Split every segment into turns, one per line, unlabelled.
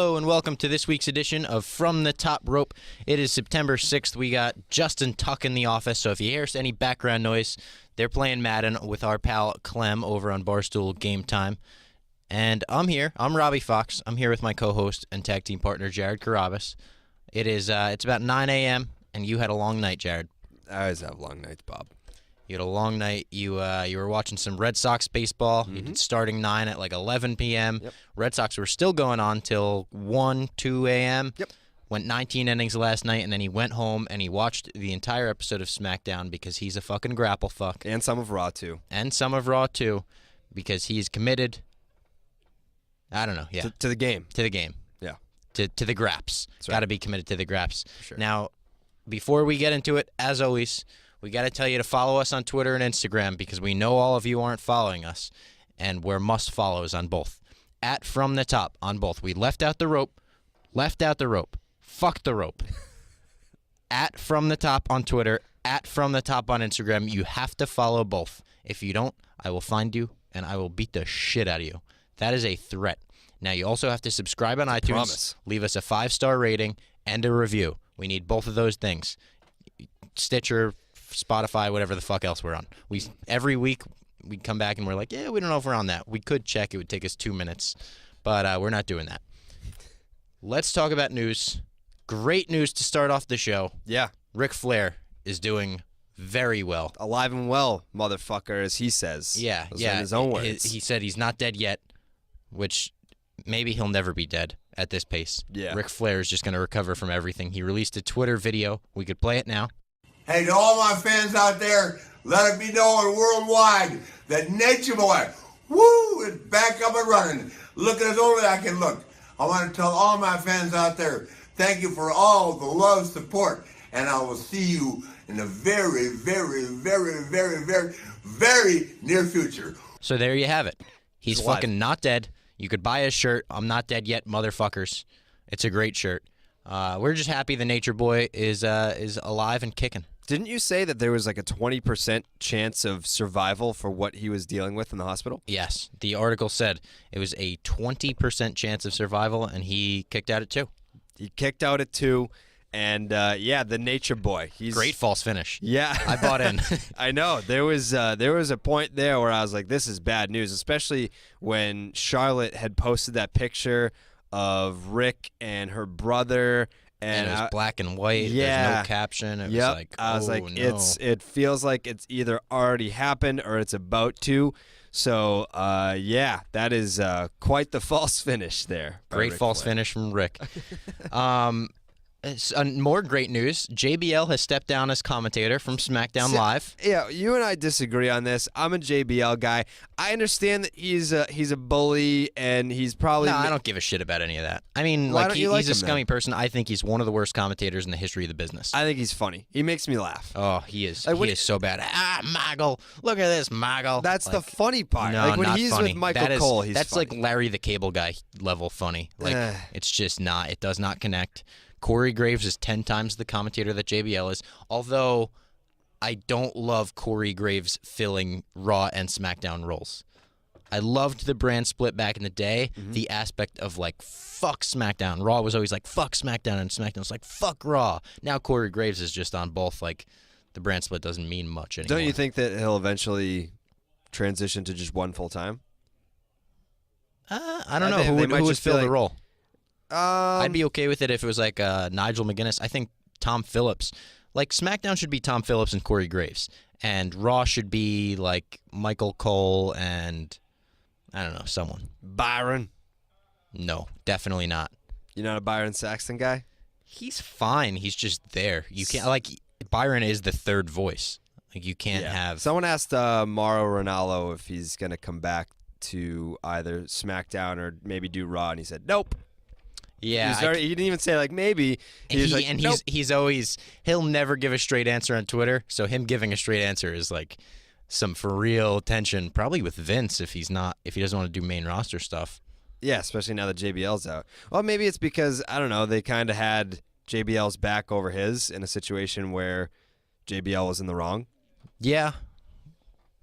Hello and welcome to this week's edition of From the Top Rope. It is September 6th. We got Justin Tuck in the office, so if you hear any background noise, they're playing Madden with our pal Clem over on Barstool Game Time. And I'm here. I'm Robbie Fox. I'm here with my co-host and tag team partner, Jared Carrabis. It's about 9 a.m., and you had a long night, Jared.
I always have long nights, Bob.
You had a long night. You were watching some Red Sox baseball. You did starting 9 at like 11 p.m.
Yep.
Red Sox were still going on till 1, 2 a.m.
Yep.
Went 19 innings last night, and then he went home and he watched the entire episode of SmackDown because he's a fucking grapple fuck.
And some of Raw, too.
And some of Raw, too, because he's committed. I don't know, yeah.
To the game.
To the game.
Yeah.
To the graps.
That's right.
Got to be committed to the graps.
Sure.
Now, before we get into it, as always, we got to tell you to follow us on Twitter and Instagram because we know all of you aren't following us, and we're must-follows on both. At From the Top on both. We left out the rope. Fuck the rope. At From the Top on Twitter. At From the Top on Instagram. You have to follow both. If you don't, I will find you, and I will beat the shit out of you. That is a threat. Now, you also have to subscribe on iTunes,
promise.
Leave us a 5-star rating, and a review. We need both of those things. Stitcher, Spotify, whatever the fuck else we're on. Every week, we come back and we're like, yeah, we don't know if we're on that. We could check. It would take us 2 minutes, but we're not doing that. Let's talk about news. Great news to start off the show.
Yeah.
Ric Flair is doing very well.
Alive and well, motherfucker, as he says.
Yeah,
Those
yeah.
are in his own words.
He said he's not dead yet, which maybe he'll never be dead at this pace.
Yeah.
Ric Flair is just going to recover from everything. He released a Twitter video. We could play it now.
Hey, to all my fans out there, let it be known worldwide that Nature Boy, woo, is back up and running. Looking as old as I can look. I want to tell all my fans out there, thank you for all the love, support, and I will see you in the very, very, very, very, very, very near future.
So there you have it. He's
alive.
fucking not dead. You could buy his shirt. I'm not dead yet, motherfuckers. It's a great shirt. We're just happy the Nature Boy is alive and kicking.
Didn't you say that there was like a 20% chance of survival for what he was dealing with in the hospital?
Yes. The article said it was a 20% chance of survival, and he kicked out at 2.
He kicked out at 2, and yeah, the Nature Boy. He's
Great false finish.
Yeah.
I bought in.
I know. There was a point there where I was like, this is bad news, especially when Charlotte had posted that picture of Rick and her brother.
And it was black and white.
Yeah.
There's no caption. It was like,
I was like,
no.
it feels like it's either already happened or it's about to. So, yeah, that is quite the false finish there.
Great false finish from Rick. More great news. JBL has stepped down as commentator from SmackDown Live.
Yeah, you and I disagree on this. I'm a JBL guy. I understand that he's a bully and he's probably...
No, I don't give a shit about any of that. I mean,
Why
like
don't you like
he's a
him,
scummy
then?
person. I think he's one of the worst commentators in the history of the business.
I think he's funny. He makes me laugh.
Oh, he is.
Like,
He is so bad. Moggle. Look at this, Moggle.
That's
Like,
the funny part.
No,
like when
not
he's
funny.
with Michael Cole, he's
That's
funny.
like Larry the Cable Guy level funny. Like, it's just not. It does not connect. Corey Graves is 10 times the commentator that JBL is, although I don't love Corey Graves filling Raw and SmackDown roles. I loved the brand split back in the day, the aspect of like, fuck SmackDown. Raw was always like, fuck SmackDown, and SmackDown was like, fuck Raw. Now Corey Graves is just on both, like, the brand split doesn't mean much anymore.
Don't you think that he'll eventually transition to just one full time?
I don't know.
think
Who
they
would,
might
who would
just
fill
be
the
like-
role? I'd be okay with it if it was like Nigel McGuinness. I think Tom Phillips. Like, SmackDown should be Tom Phillips and Corey Graves. And Raw should be like Michael Cole and, I don't know, someone.
Byron.
No, definitely not.
You're not a Byron Saxton guy?
He's fine. He's just there. You can't, like, Byron is the third voice. Like, you can't have.
Someone asked Mauro Ranallo if he's going to come back to either SmackDown or maybe do Raw, and he said, nope.
Yeah,
He didn't even say, like, maybe. He was like, nope.
he's always, he'll never give a straight answer on Twitter, so him giving a straight answer is like some for real tension, probably with Vince if he doesn't want to do main roster stuff.
Yeah, especially now that JBL's out. Well, maybe it's because, I don't know, they kind of had JBL's back over his in a situation where JBL was in the wrong.
Yeah.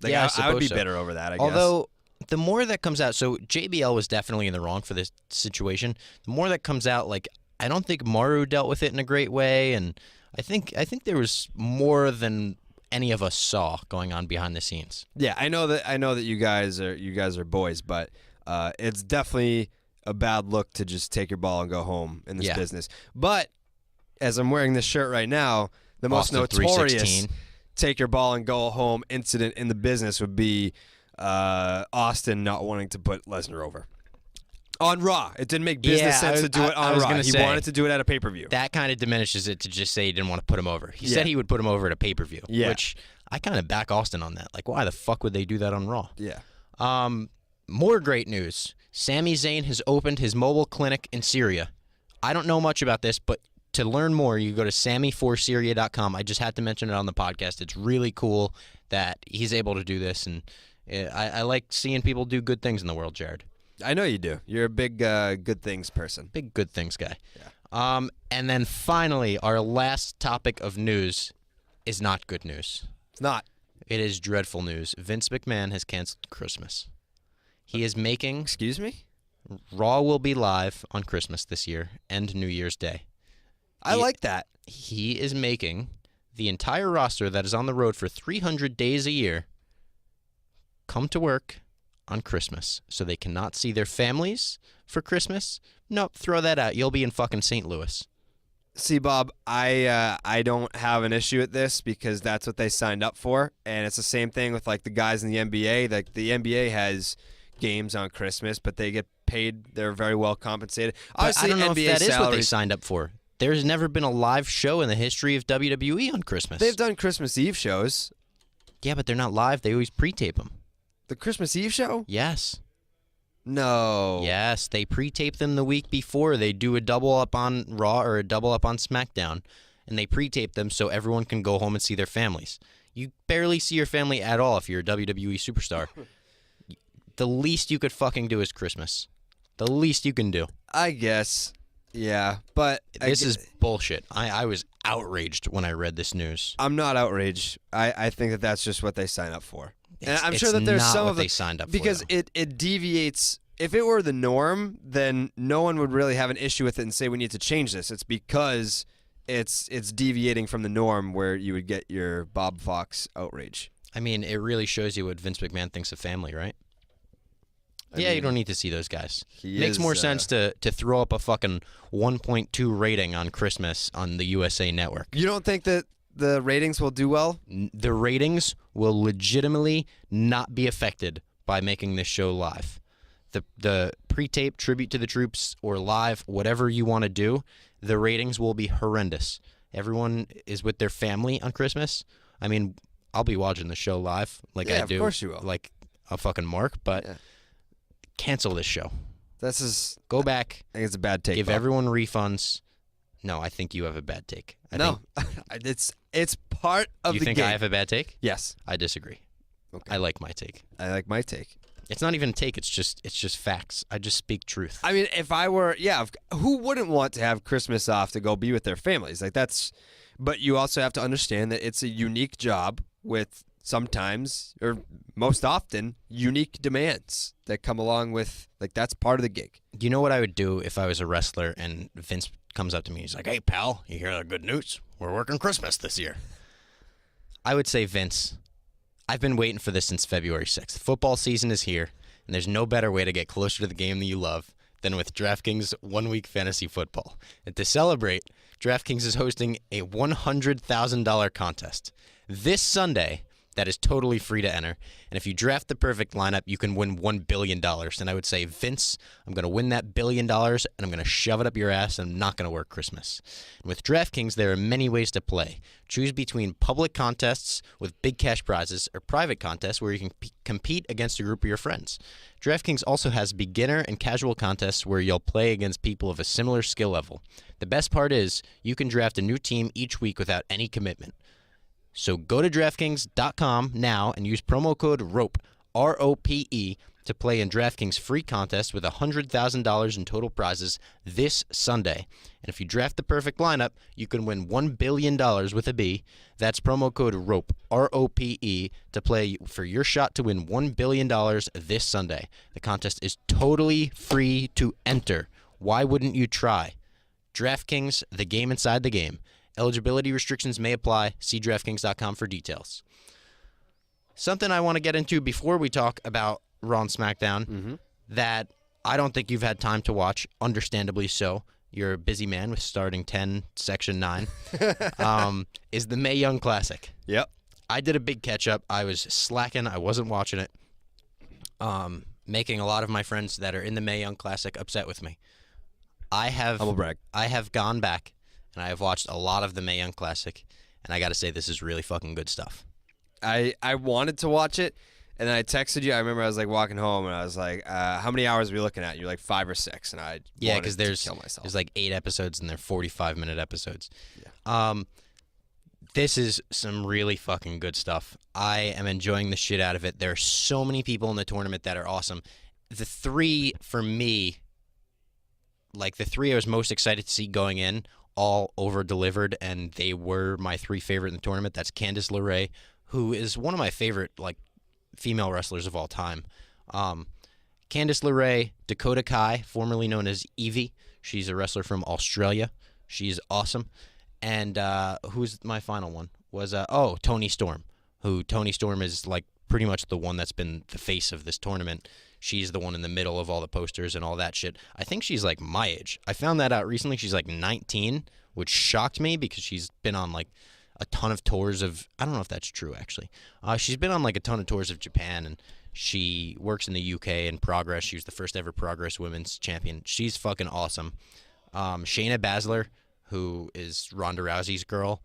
Like,
Yeah, I
I would
suppose
be
so.
bitter over that, I guess.
Although, the more that comes out, so JBL was definitely in the wrong for this situation. The more that comes out, like, I don't think Maru dealt with it in a great way, and I think there was more than any of us saw going on behind the scenes.
Yeah, I know that you guys are boys, but it's definitely a bad look to just take your ball and go home in this business. But as I'm wearing this shirt right now, the most notorious take your ball and go home incident in the business would be Austin not wanting to put Lesnar over. On Raw. It didn't make business sense to do it on Raw. He wanted to do it at a pay-per-view.
That kind of diminishes it to just say he didn't want to put him over. He said he would put him over at a pay-per-view, which I kind of back Austin on that. Like, why the fuck would they do that on Raw?
Yeah.
More great news. Sami Zayn has opened his mobile clinic in Syria. I don't know much about this, but to learn more, you go to SamiForSyria.com. I just had to mention it on the podcast. It's really cool that he's able to do this, and I like seeing people do good things in the world, Jared.
I know you do. You're a big good things person.
Big good things guy.
Yeah.
And then finally, our last topic of news is not good news.
It's not.
It is dreadful news. Vince McMahon has canceled Christmas. He is making...
Excuse me?
Raw will be live on Christmas this year and New Year's Day.
I like that.
He is making the entire roster that is on the road for 300 days a year come to work on Christmas, so they cannot see their families for Christmas. Nope, throw that out. You'll be in fucking St. Louis.
See, Bob, I don't have an issue with this because that's what they signed up for, and it's the same thing with like the guys in the NBA. Like the NBA has games on Christmas, but they get paid. They're very well compensated.
Obviously, I don't know
NBA
if that is what they
salaries,
signed up for. There's never been a live show in the history of WWE on Christmas.
they've done Christmas Eve shows.
Yeah, but they're not live. They always pre-tape them.
The Christmas Eve show?
Yes.
No.
Yes, they pre-tape them the week before. They do a double up on Raw or a double up on SmackDown, and they pre-tape them so everyone can go home and see their families. You barely see your family at all if you're a WWE superstar. The least you could fucking do is Christmas. The least you can do.
I guess. Yeah, but
this is bullshit. I was outraged when I read this news.
I'm not outraged. I think that that's just what they sign up for. And I'm sure that there's some of
they signed up
because
for,
it deviates. If it were the norm, then no one would really have an issue with it and say we need to change this. It's because it's deviating from the norm where you would get your Bob Fox outrage.
I mean, it really shows you what Vince McMahon thinks of family, right? You don't need to see those guys. Makes more sense to throw up a fucking 1.2 rating on Christmas on the USA Network.
You don't think that the ratings will do well?
The ratings will legitimately not be affected by making this show live. The pre-tape tribute to the troops or live, whatever you want to do, the ratings will be horrendous. Everyone is with their family on Christmas. I mean, I'll be watching the show live I do.
Of course you will.
Like a fucking mark, but cancel this show. Go back.
I think it's a bad take.
Give
Bob.
everyone refunds. No, I think you have a bad take.
It's part of the game.
You think I have a bad take?
Yes.
I disagree.
Okay.
I like my take.
I like my take.
It's not even a take. It's just facts. I just speak truth.
I mean, if I were, who wouldn't want to have Christmas off to go be with their families? But you also have to understand that it's a unique job with sometimes, or most often, unique demands that come along with, that's part of the gig.
You know what I would do if I was a wrestler and Vince comes up to me, he's like, "Hey, pal, you hear the good news? We're working Christmas this year." I would say, Vince, I've been waiting for this since February 6th. Football season is here, and there's no better way to get closer to the game that you love than with DraftKings 1-week fantasy football. And to celebrate, DraftKings is hosting a $100,000 contest this Sunday that is totally free to enter. And if you draft the perfect lineup, you can win $1 billion. And I would say, Vince, I'm going to win that $1 billion, and I'm going to shove it up your ass, and I'm not going to work Christmas. And with DraftKings, there are many ways to play. Choose between public contests with big cash prizes or private contests where you can compete against a group of your friends. DraftKings also has beginner and casual contests where you'll play against people of a similar skill level. The best part is you can draft a new team each week without any commitment. So go to DraftKings.com now and use promo code ROPE, ROPE, to play in DraftKings' free contest with $100,000 in total prizes this Sunday. And if you draft the perfect lineup, you can win $1 billion with a B. That's promo code ROPE, ROPE, to play for your shot to win $1 billion this Sunday. The contest is totally free to enter. Why wouldn't you try? DraftKings, the game inside the game. Eligibility restrictions may apply. See DraftKings.com for details. Something I want to get into before we talk about Raw and SmackDown that I don't think you've had time to watch, understandably so. You're a busy man with starting 10, Section 9, is the Mae Young Classic.
Yep.
I did a big catch-up. I was slacking. I wasn't watching it, making a lot of my friends that are in the Mae Young Classic upset with me.
Humble brag.
I have gone back, and I have watched a lot of the Mae Young Classic, and I got to say, this is really fucking good stuff.
I wanted to watch it, and then I texted you. I remember I was like walking home, and I was like, "How many hours are we looking at?" You're like 5 or 6, and I
because
there's kill myself.
There's like 8 episodes, and they're 45-minute episodes.
Yeah.
This is some really fucking good stuff. I am enjoying the shit out of it. There are so many people in the tournament that are awesome. The 3 for me, like the 3 I was most excited to see going in, all over-delivered, and they were my 3 favorite in the tournament. That's Candice LeRae, who is one of my favorite like female wrestlers of all time. Candice LeRae, Dakota Kai, formerly known as Evie. She's a wrestler from Australia. She's awesome. And who's my final one? Was Toni Storm, who Toni Storm is like pretty much the one that's been the face of this tournament. She's the one in the middle of all the posters and all that shit. I think she's like my age. I found that out recently. She's like 19, which shocked me because she's been on like a ton of tours of, I don't know if that's true actually. She's been on like a ton of tours of Japan, and she works in the UK in Progress. She was the first ever Progress Women's Champion. She's fucking awesome. Shayna Baszler, who is Ronda Rousey's girl,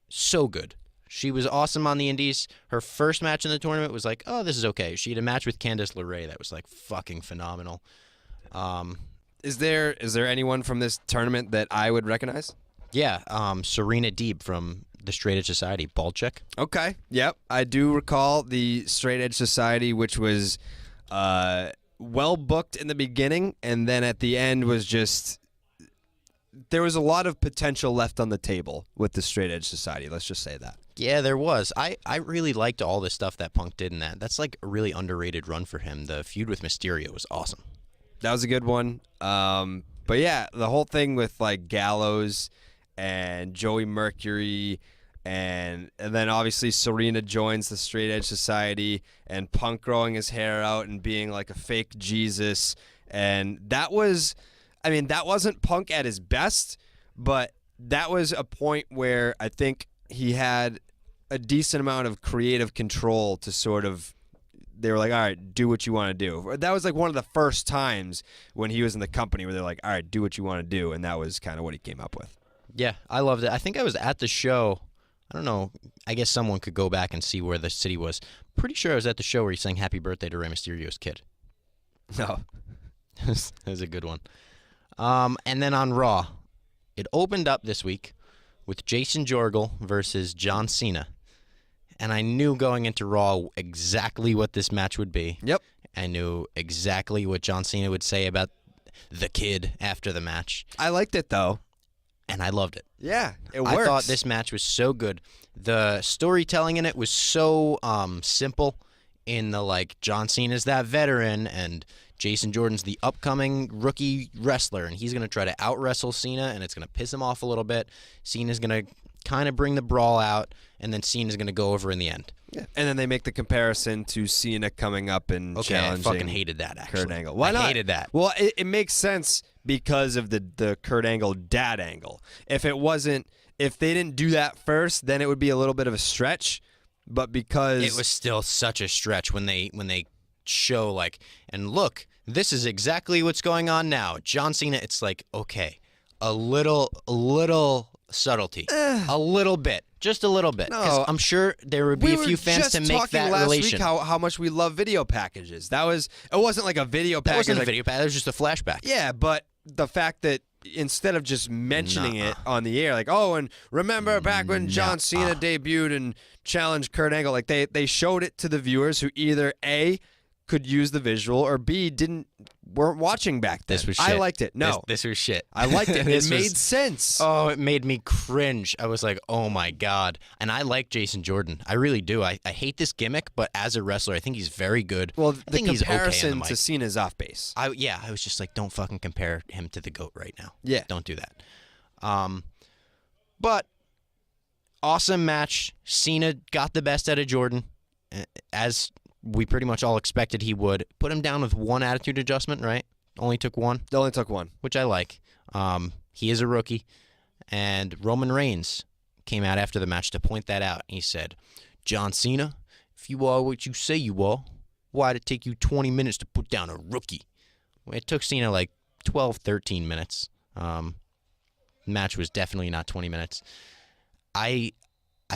so good. She was awesome on the indies. Her first match in the tournament was like, oh, this is okay. She had a match with Candice LeRae that was like fucking phenomenal.
Is there anyone from this tournament that I would recognize?
Yeah, Serena Deeb from the Straight Edge Society, bald chick.
Okay, yep. I do recall the Straight Edge Society, which was well booked in the beginning, and then at the end was just... There was a lot of potential left on the table with the Straight Edge Society. Let's just say that.
Yeah, there was. I really liked all the stuff that Punk did in that. That's like a really underrated run for him. The feud with Mysterio was awesome.
That was a good one. But yeah, the whole thing with like Gallows and Joey Mercury, and then obviously Serena joins the Straight Edge Society, and Punk growing his hair out and being like a fake Jesus. And that was... I mean, that wasn't Punk at his best, but that was a point where I think he had a decent amount of creative control to sort of, they were like, all right, do what you want to do. That was like one of the first times when he was in the company where they're like, all right, do what you want to do, and that was kind of what he came up with.
Yeah, I loved it. I think I was at the show. I don't know. I guess someone could go back and see where the city was. Pretty sure I was at the show where he sang Happy Birthday to Rey Mysterio's kid.
No.
That was a good one. And then on Raw, it opened up this week with Jason Jorgel versus John Cena. And I knew going into Raw exactly what this match would be.
Yep.
I knew exactly what John Cena would say about the kid after the match.
I liked it, though.
And I loved it.
Yeah, it works.
I thought this match was so good. The storytelling in it was so simple in the, like, John Cena's that veteran, and Jason Jordan's the upcoming rookie wrestler, and he's going to try to out-wrestle Cena, and it's going to piss him off a little bit. Cena's going to kind of bring the brawl out, and then Cena's going to go over in the end.
Yeah. And then they make the comparison to Cena coming up and challenging
I fucking hated that, actually.
Kurt Angle. Why not?
I hated that.
Well, it makes sense because of the Kurt Angle dad angle. If they didn't do that first, then it would be a little bit of a stretch. But because
it was still such a stretch when they show, like, and look, this is exactly what's going on now. John Cena, it's like, okay, a little subtlety, a little bit, just a little bit.
No,
I'm sure there would be a few fans to make that
last
relation.
Week how much we love video packages. It wasn't like a video package.
That wasn't a video package. It was just a flashback.
Yeah, but the fact that instead of just mentioning it on the air, like, oh, and remember back when John Cena debuted and challenged Kurt Angle, like they showed it to the viewers who either A, could use the visual, or B, weren't watching back then.
This was shit.
I liked it. No.
This was shit.
I liked it. It made sense.
Oh, it made me cringe. I was like, oh my God. And I like Jason Jordan. I really do. I hate this gimmick, but as a wrestler, I think he's very good.
Well,
I think he's okay on the mic.
To Cena's off base.
I was just like, don't fucking compare him to the GOAT right now.
Yeah.
Don't do that. But awesome match. Cena got the best out of Jordan, as we pretty much all expected he would. Put him down with one attitude adjustment, right? Only took one?
It only took one.
Which I like. He is a rookie. And Roman Reigns came out after the match to point that out. He said, John Cena, if you are what you say you are, why did it take you 20 minutes to put down a rookie? Well, it took Cena like 12, 13 minutes. Match was definitely not 20 minutes. I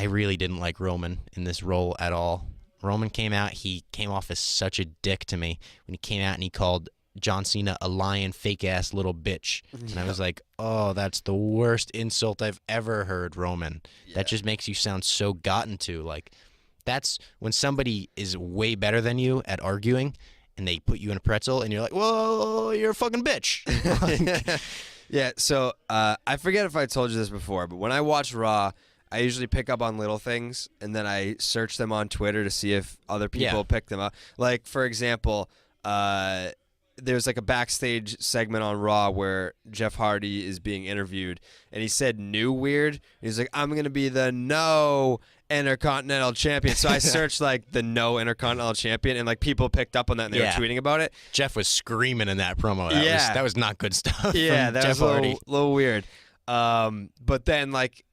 really didn't like Roman in this role at all. Roman came out, he came off as such a dick to me when he came out and he called John Cena a lying, fake-ass little bitch. And I was like, oh, that's the worst insult I've ever heard, Roman. Yeah. That just makes you sound so gotten to. Like, that's when somebody is way better than you at arguing and they put you in a pretzel and you're like, whoa, you're a fucking bitch.
Yeah, so I forget if I told you this before, but when I watch Raw, I usually pick up on little things, and then I search them on Twitter to see if other people pick them up. Like, for example, there's like a backstage segment on Raw where Jeff Hardy is being interviewed, and he said new weird. He's like, I'm going to be the no Intercontinental Champion. So I searched like the no Intercontinental Champion, and like people picked up on that and they were tweeting about it.
Jeff was screaming in that promo. That was not good stuff.
Yeah, that
Jeff
was
Hardy.
a little weird. But then like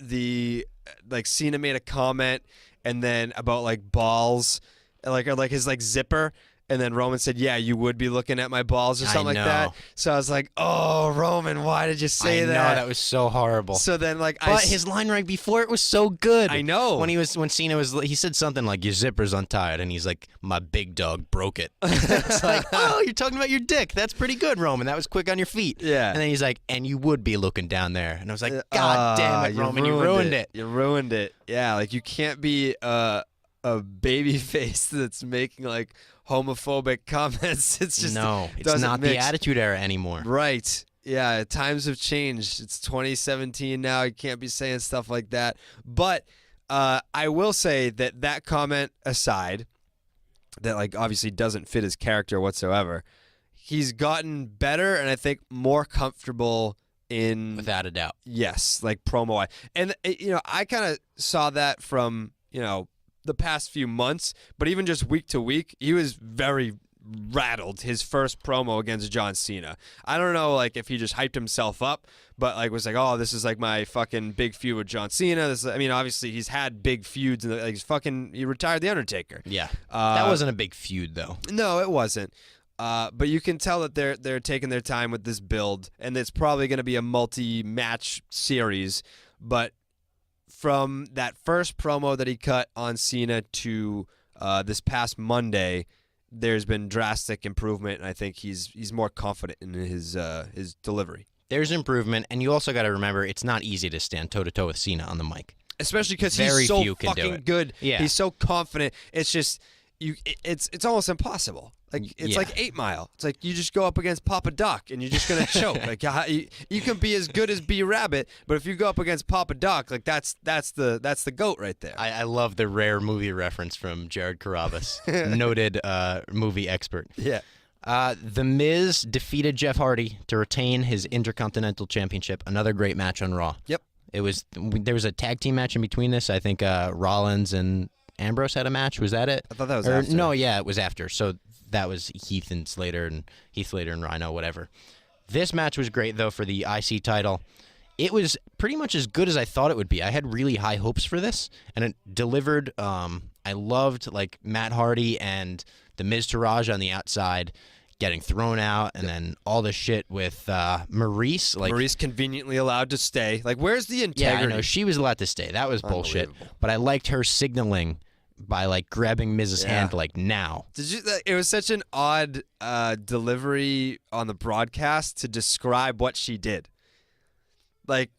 Cena made a comment and then about like balls, or like his like zipper, and then Roman said, yeah, you would be looking at my balls or something like that. So I was like, oh, Roman, why did you say that?
I know, that was so horrible.
So then like
his line right before it was so good.
I know.
When Cena he said something like, your zipper's untied, and he's like, my big dog broke it. It's like, oh, you're talking about your dick. That's pretty good, Roman. That was quick on your feet.
Yeah.
And then he's like, and you would be looking down there. And I was like, God damn it, Roman, you ruined it.
You ruined it. Yeah, like you can't be a baby face that's making like homophobic comments. It's just
it's not the Attitude Era anymore.
Right. Yeah, times have changed. It's 2017 now. You can't be saying stuff like that. But I will say that comment aside, that like obviously doesn't fit his character whatsoever, he's gotten better and I think more comfortable in,
without a doubt.
Yes, like promo. And I kind of saw that from, the past few months, but even just week to week, he was very rattled his first promo against John Cena. I don't know like if he just hyped himself up, but like was like, oh, this is like my fucking big feud with John Cena. Obviously he's had big feuds and like he retired The Undertaker.
Yeah. That wasn't a big feud though.
No, it wasn't. But you can tell that they're taking their time with this build, and it's probably going to be a multi-match series, but from that first promo that he cut on Cena to this past Monday, there's been drastic improvement, and I think he's more confident in his delivery.
There's improvement, and you also got to remember it's not easy to stand toe-to-toe with Cena on the mic.
Especially because he's so fucking good. Yeah. He's so confident. It's just it's almost impossible. Like it's like 8 Mile. It's like you just go up against Papa Doc and you're just gonna choke. Like you can be as good as B Rabbit, but if you go up against Papa Doc, like that's the GOAT right there.
I love the rare movie reference from Jared Carrabis, noted movie expert.
Yeah.
The Miz defeated Jeff Hardy to retain his Intercontinental Championship. Another great match on Raw.
Yep.
There was a tag team match in between this. I think Rollins and Ambrose had a match. Was that it?
I thought that was after.
No, yeah, it was after. So that was Heath Slater and Rhino, whatever. This match was great, though, for the IC title. It was pretty much as good as I thought it would be. I had really high hopes for this, and it delivered. I loved like Matt Hardy and the Miz Taraj on the outside getting thrown out, and then all the shit with Maurice. Like
Maurice conveniently allowed to stay. Like, where's the integrity?
Yeah, I know. She was allowed to stay. That was bullshit. But I liked her signaling by like grabbing Miz's hand like now.
It was such an odd delivery on the broadcast to describe what she did. Like,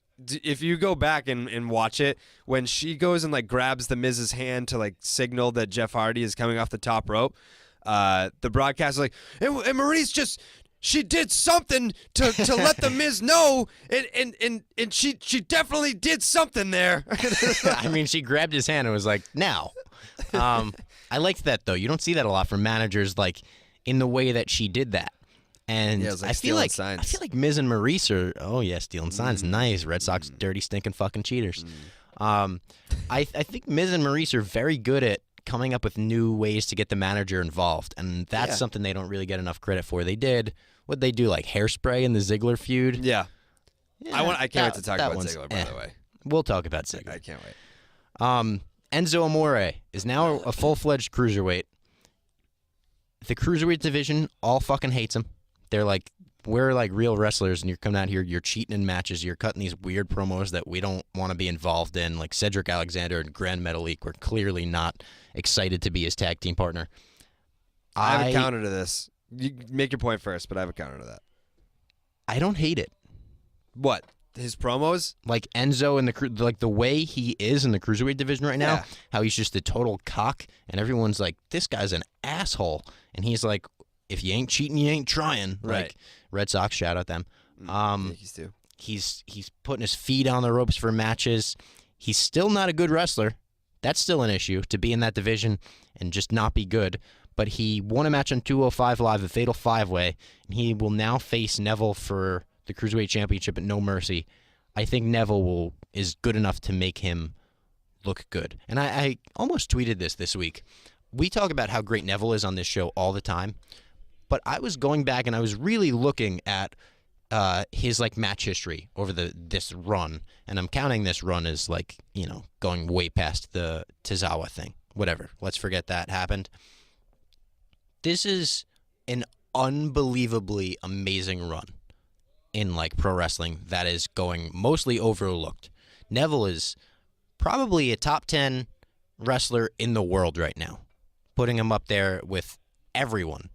if you go back and watch it, when she goes and like grabs the Miz's hand to like signal that Jeff Hardy is coming off the top rope, the broadcast is like, and Maurice just, she did something to let the Miz know, and she definitely did something there.
I mean, she grabbed his hand and was like, now. I liked that, though. You don't see that a lot from managers, like, in the way that she did that. And
yeah, it was like
I feel like Miz and Maurice are, stealing signs. Nice. Red Sox, dirty, stinking fucking cheaters. I think Miz and Maurice are very good at coming up with new ways to get the manager involved, and that's something they don't really get enough credit for. They did, what'd they do, like Hairspray in the Ziggler feud?
Yeah. I can't wait to talk about Ziggler, by the way.
We'll talk about Ziggler.
I can't wait.
Enzo Amore is now a full-fledged cruiserweight. The cruiserweight division all fucking hates him. They're like, we're like real wrestlers, and you're coming out here, you're cheating in matches, you're cutting these weird promos that we don't want to be involved in, like Cedric Alexander and Grand Metalik were clearly not excited to be his tag team partner.
I have a counter to this. You make your point first, but I have a counter to that.
I don't hate it.
What? His promos?
Like Enzo and the way he is in the cruiserweight division right now, how he's just a total cock, and everyone's like, this guy's an asshole, and he's like, if you ain't cheating, you ain't trying.
Right.
Like, Red Sox, shout out them.
Yankees too.
He's putting his feet on the ropes for matches. He's still not a good wrestler. That's still an issue, to be in that division and just not be good. But he won a match on 205 Live, the Fatal 5-Way, and he will now face Neville for the Cruiserweight Championship at No Mercy. I think Neville is good enough to make him look good. And I almost tweeted this week. We talk about how great Neville is on this show all the time. But I was going back and I was really looking at his like match history over this run, and I'm counting this run as like, going way past the Tozawa thing. Whatever. Let's forget that happened. This is an unbelievably amazing run in like pro wrestling that is going mostly overlooked. Neville is probably a top 10 wrestler in the world right now, putting him up there with everyone.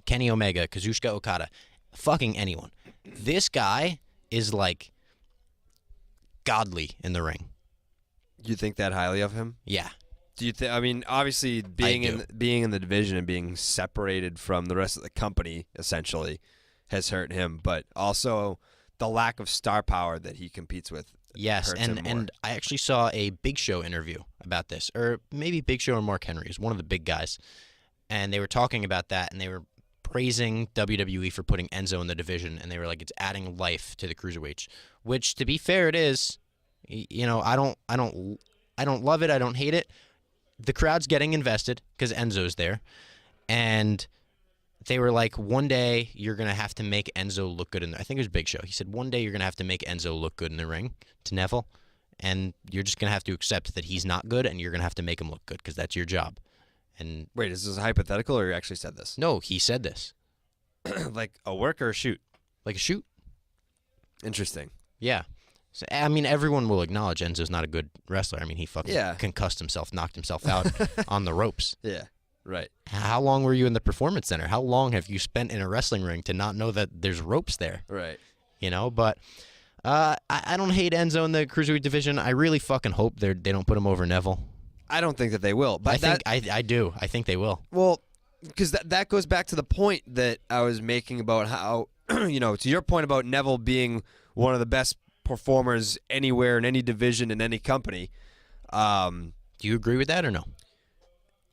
Kenny Omega, Kazuchika Okada, fucking anyone. This guy is like godly in the ring.
You think that highly of him?
Yeah.
Do you think? I mean, obviously, being in the division and being separated from the rest of the company essentially has hurt him, but also the lack of star power that he competes with.
Yes, and I actually saw a Big Show interview about this, or maybe Big Show or Mark Henry is one of the big guys, and they were talking about that, and they were praising WWE for putting Enzo in the division, and they were like, it's adding life to the cruiserweights, which, to be fair, it is. I don't love it. I don't hate it. The crowd's getting invested because Enzo's there, and they were like, one day you're gonna have to make Enzo look good I think it was Big Show. He said, one day you're gonna have to make Enzo look good in the ring to Neville, and you're just gonna have to accept that he's not good, and you're gonna have to make him look good because that's your job. And
wait, is this a hypothetical, or you actually said this?
No, he said this.
Like a work or a shoot?
Like a shoot.
Interesting.
Yeah. So, I mean, everyone will acknowledge Enzo's not a good wrestler. I mean, he fucking concussed himself, knocked himself out on the ropes.
Yeah, right.
How long were you in the Performance Center? How long have you spent in a wrestling ring to not know that there's ropes there?
Right.
But I don't hate Enzo in the Cruiserweight division. I really fucking hope they don't put him over Neville.
I don't think that they will. But
I do. I think they will.
Well, because that goes back to the point that I was making about how, to your point about Neville being one of the best performers anywhere in any division in any company.
Do you agree with that or no?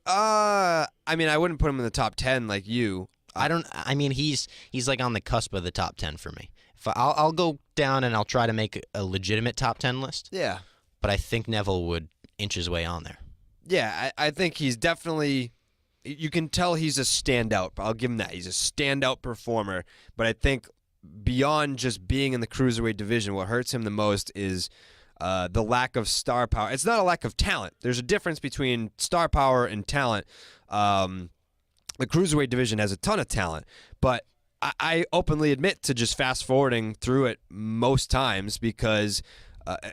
I mean, I wouldn't put him in the top 10 like you.
I mean, he's like on the cusp of the top 10 for me. I'll go down and I'll try to make a legitimate top 10 list.
Yeah.
But I think Neville would inch his way on there.
Yeah, I think he's definitely, you can tell he's a standout. I'll give him that. He's a standout performer. But I think beyond just being in the Cruiserweight division, what hurts him the most is the lack of star power. It's not a lack of talent. There's a difference between star power and talent. The Cruiserweight division has a ton of talent, but I openly admit to just fast forwarding through it most times because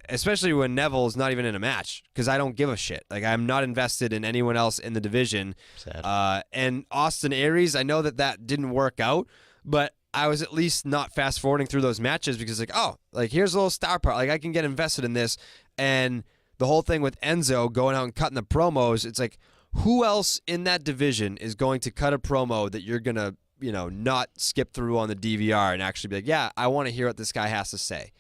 especially when Neville's not even in a match, because I don't give a shit. Like, I'm not invested in anyone else in the division.
Sad.
And Austin Aries, I know that didn't work out, but I was at least not fast forwarding through those matches because here's a little star part. Like I can get invested in this. And the whole thing with Enzo going out and cutting the promos, it's like, who else in that division is going to cut a promo that you're going to, not skip through on the DVR and actually be like, yeah, I want to hear what this guy has to say.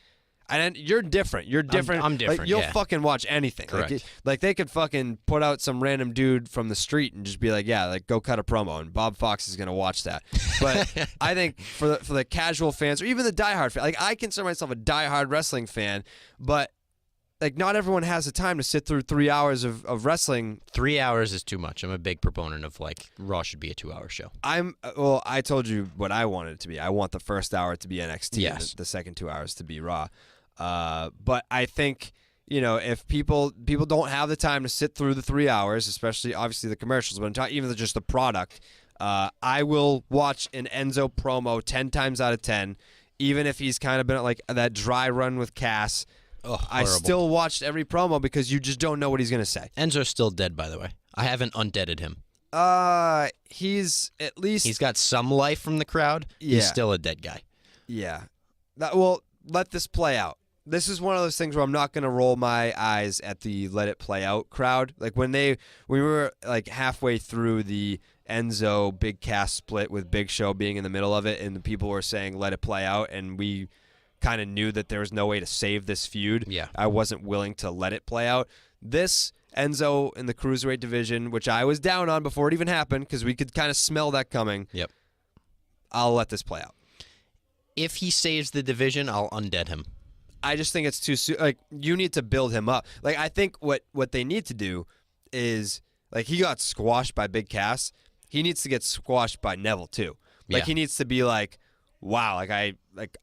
And you're different. You're different.
I'm different.
Like, you'll fucking watch anything.
Correct.
Like they could fucking put out some random dude from the street and just be like, yeah, like go cut a promo, and Bob Fox is gonna watch that. But I think for the casual fans or even the diehard fan, like I consider myself a diehard wrestling fan, but like not everyone has the time to sit through 3 hours of wrestling.
3 hours is too much. I'm a big proponent of like Raw should be a 2-hour show.
I told you what I wanted it to be. I want the first hour to be NXT,
yes.
and the second 2 hours to be Raw. But I think, if people don't have the time to sit through the 3 hours, especially obviously the commercials, but I'm talking even just the product, I will watch an Enzo promo 10 times out of 10, even if he's kind of been at like that dry run with Cass. I still watched every promo because you just don't know what he's going to say.
Enzo's still dead, by the way. I haven't undeaded him.
He's at least...
He's got some life from the crowd. Yeah. He's still a dead guy.
Yeah. Let this play out. This is one of those things where I'm not going to roll my eyes at the let it play out crowd. Like when we were like halfway through the Enzo Big Cass split with Big Show being in the middle of it and the people were saying let it play out and we kind of knew that there was no way to save this feud.
Yeah.
I wasn't willing to let it play out. This Enzo in the Cruiserweight division, which I was down on before it even happened because we could kind of smell that coming.
Yep.
I'll let this play out.
If he saves the division, I'll undead him.
I just think it's too soon. Like, you need to build him up. Like, I think what they need to do is, like, he got squashed by Big Cass. He needs to get squashed by Neville, too. Like, he needs to be like, wow,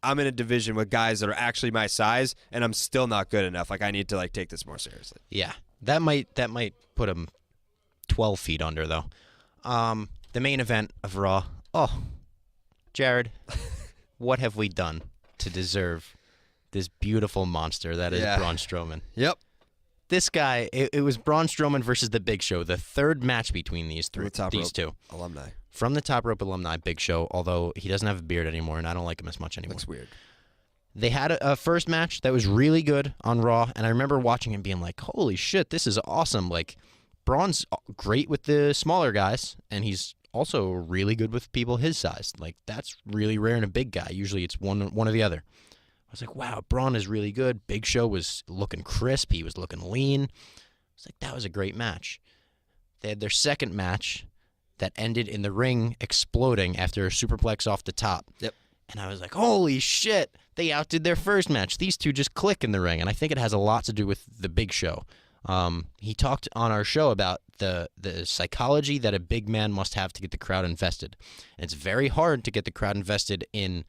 I'm in a division with guys that are actually my size, and I'm still not good enough. Like, I need to, like, take this more seriously.
Yeah. That might put him 12 feet under, though. The main event of Raw. Oh, Jared, what have we done to deserve this beautiful monster that is Braun Strowman?
Yep.
This guy, it was Braun Strowman versus the Big Show, the third match between these two.
Alumni.
From the Top Rope alumni, Big Show, although he doesn't have a beard anymore, and I don't like him as much anymore.
Looks weird.
They had a first match that was really good on Raw, and I remember watching and being like, holy shit, this is awesome. Like, Braun's great with the smaller guys, and he's also really good with people his size. Like, that's really rare in a big guy. Usually it's one or the other. I was like, wow, Braun is really good. Big Show was looking crisp. He was looking lean. I was like, that was a great match. They had their second match that ended in the ring exploding after a superplex off the top.
Yep.
And I was like, holy shit, they outdid their first match. These two just click in the ring. And I think it has a lot to do with the Big Show. He talked on our show about the psychology that a big man must have to get the crowd invested. And it's very hard to get the crowd invested in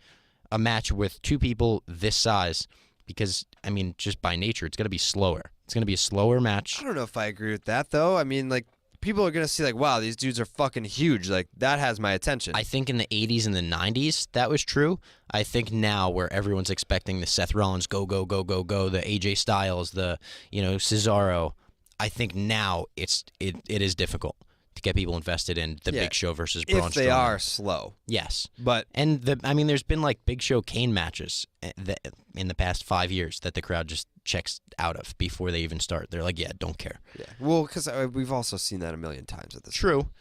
a match with two people this size because, I mean, just by nature, it's going to be slower. It's going to be a slower match.
I don't know if I agree with that, though. I mean, like, people are going to see, like, wow, these dudes are fucking huge. Like, that has my attention.
I think in the 80s and the 90s, that was true. I think now where everyone's expecting the Seth Rollins go, go, go, go, go, the AJ Styles, the, Cesaro, I think now it is difficult to get people invested in the Big Show versus Braun Strowman.
If they are slow.
Yes.
But
there's been like Big Show Kane matches in the past 5 years that the crowd just checks out of before they even start. They're like, yeah, don't care.
Yeah. Well, because we've also seen that a million times at this
True.
point.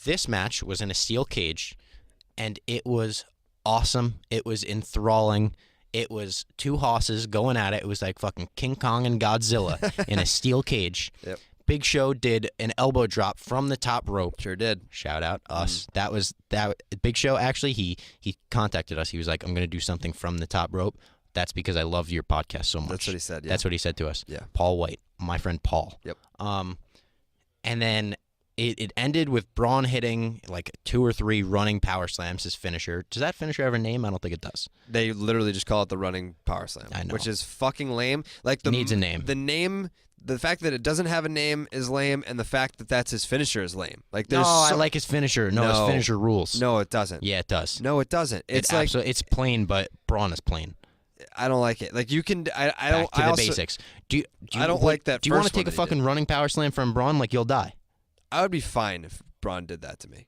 This match was in a steel cage, and it was awesome. It was enthralling. It was two hosses going at it. It was like fucking King Kong and Godzilla in a steel cage.
Yep.
Big Show did an elbow drop from the top rope.
Sure did.
Shout out us. That was that. Big Show actually he contacted us. He was like, I'm going to do something from the top rope. That's because I love your podcast so much.
That's what he said. Yeah.
That's what he said to us.
Yeah.
Paul White, my friend Paul.
Yep.
And then it ended with Braun hitting like 2 or 3 running power slams, his finisher. Does that finisher have a name? I don't think it does.
They literally just call it the running power slam.
I know.
Which is fucking lame. Like
It needs a name.
The name, the fact that it doesn't have a name is lame, and the fact that that's his finisher is lame. Like there's
I like his finisher. No, his finisher rules.
No, it doesn't.
Yeah, it does.
No, it doesn't. It's
it's plain, but Braun is plain.
I don't like it. Like you can, I don't.
Back to the basics.
I don't like that.
Do you want to take a fucking running power slam from Braun? Like you'll die.
I would be fine if Braun did that to me.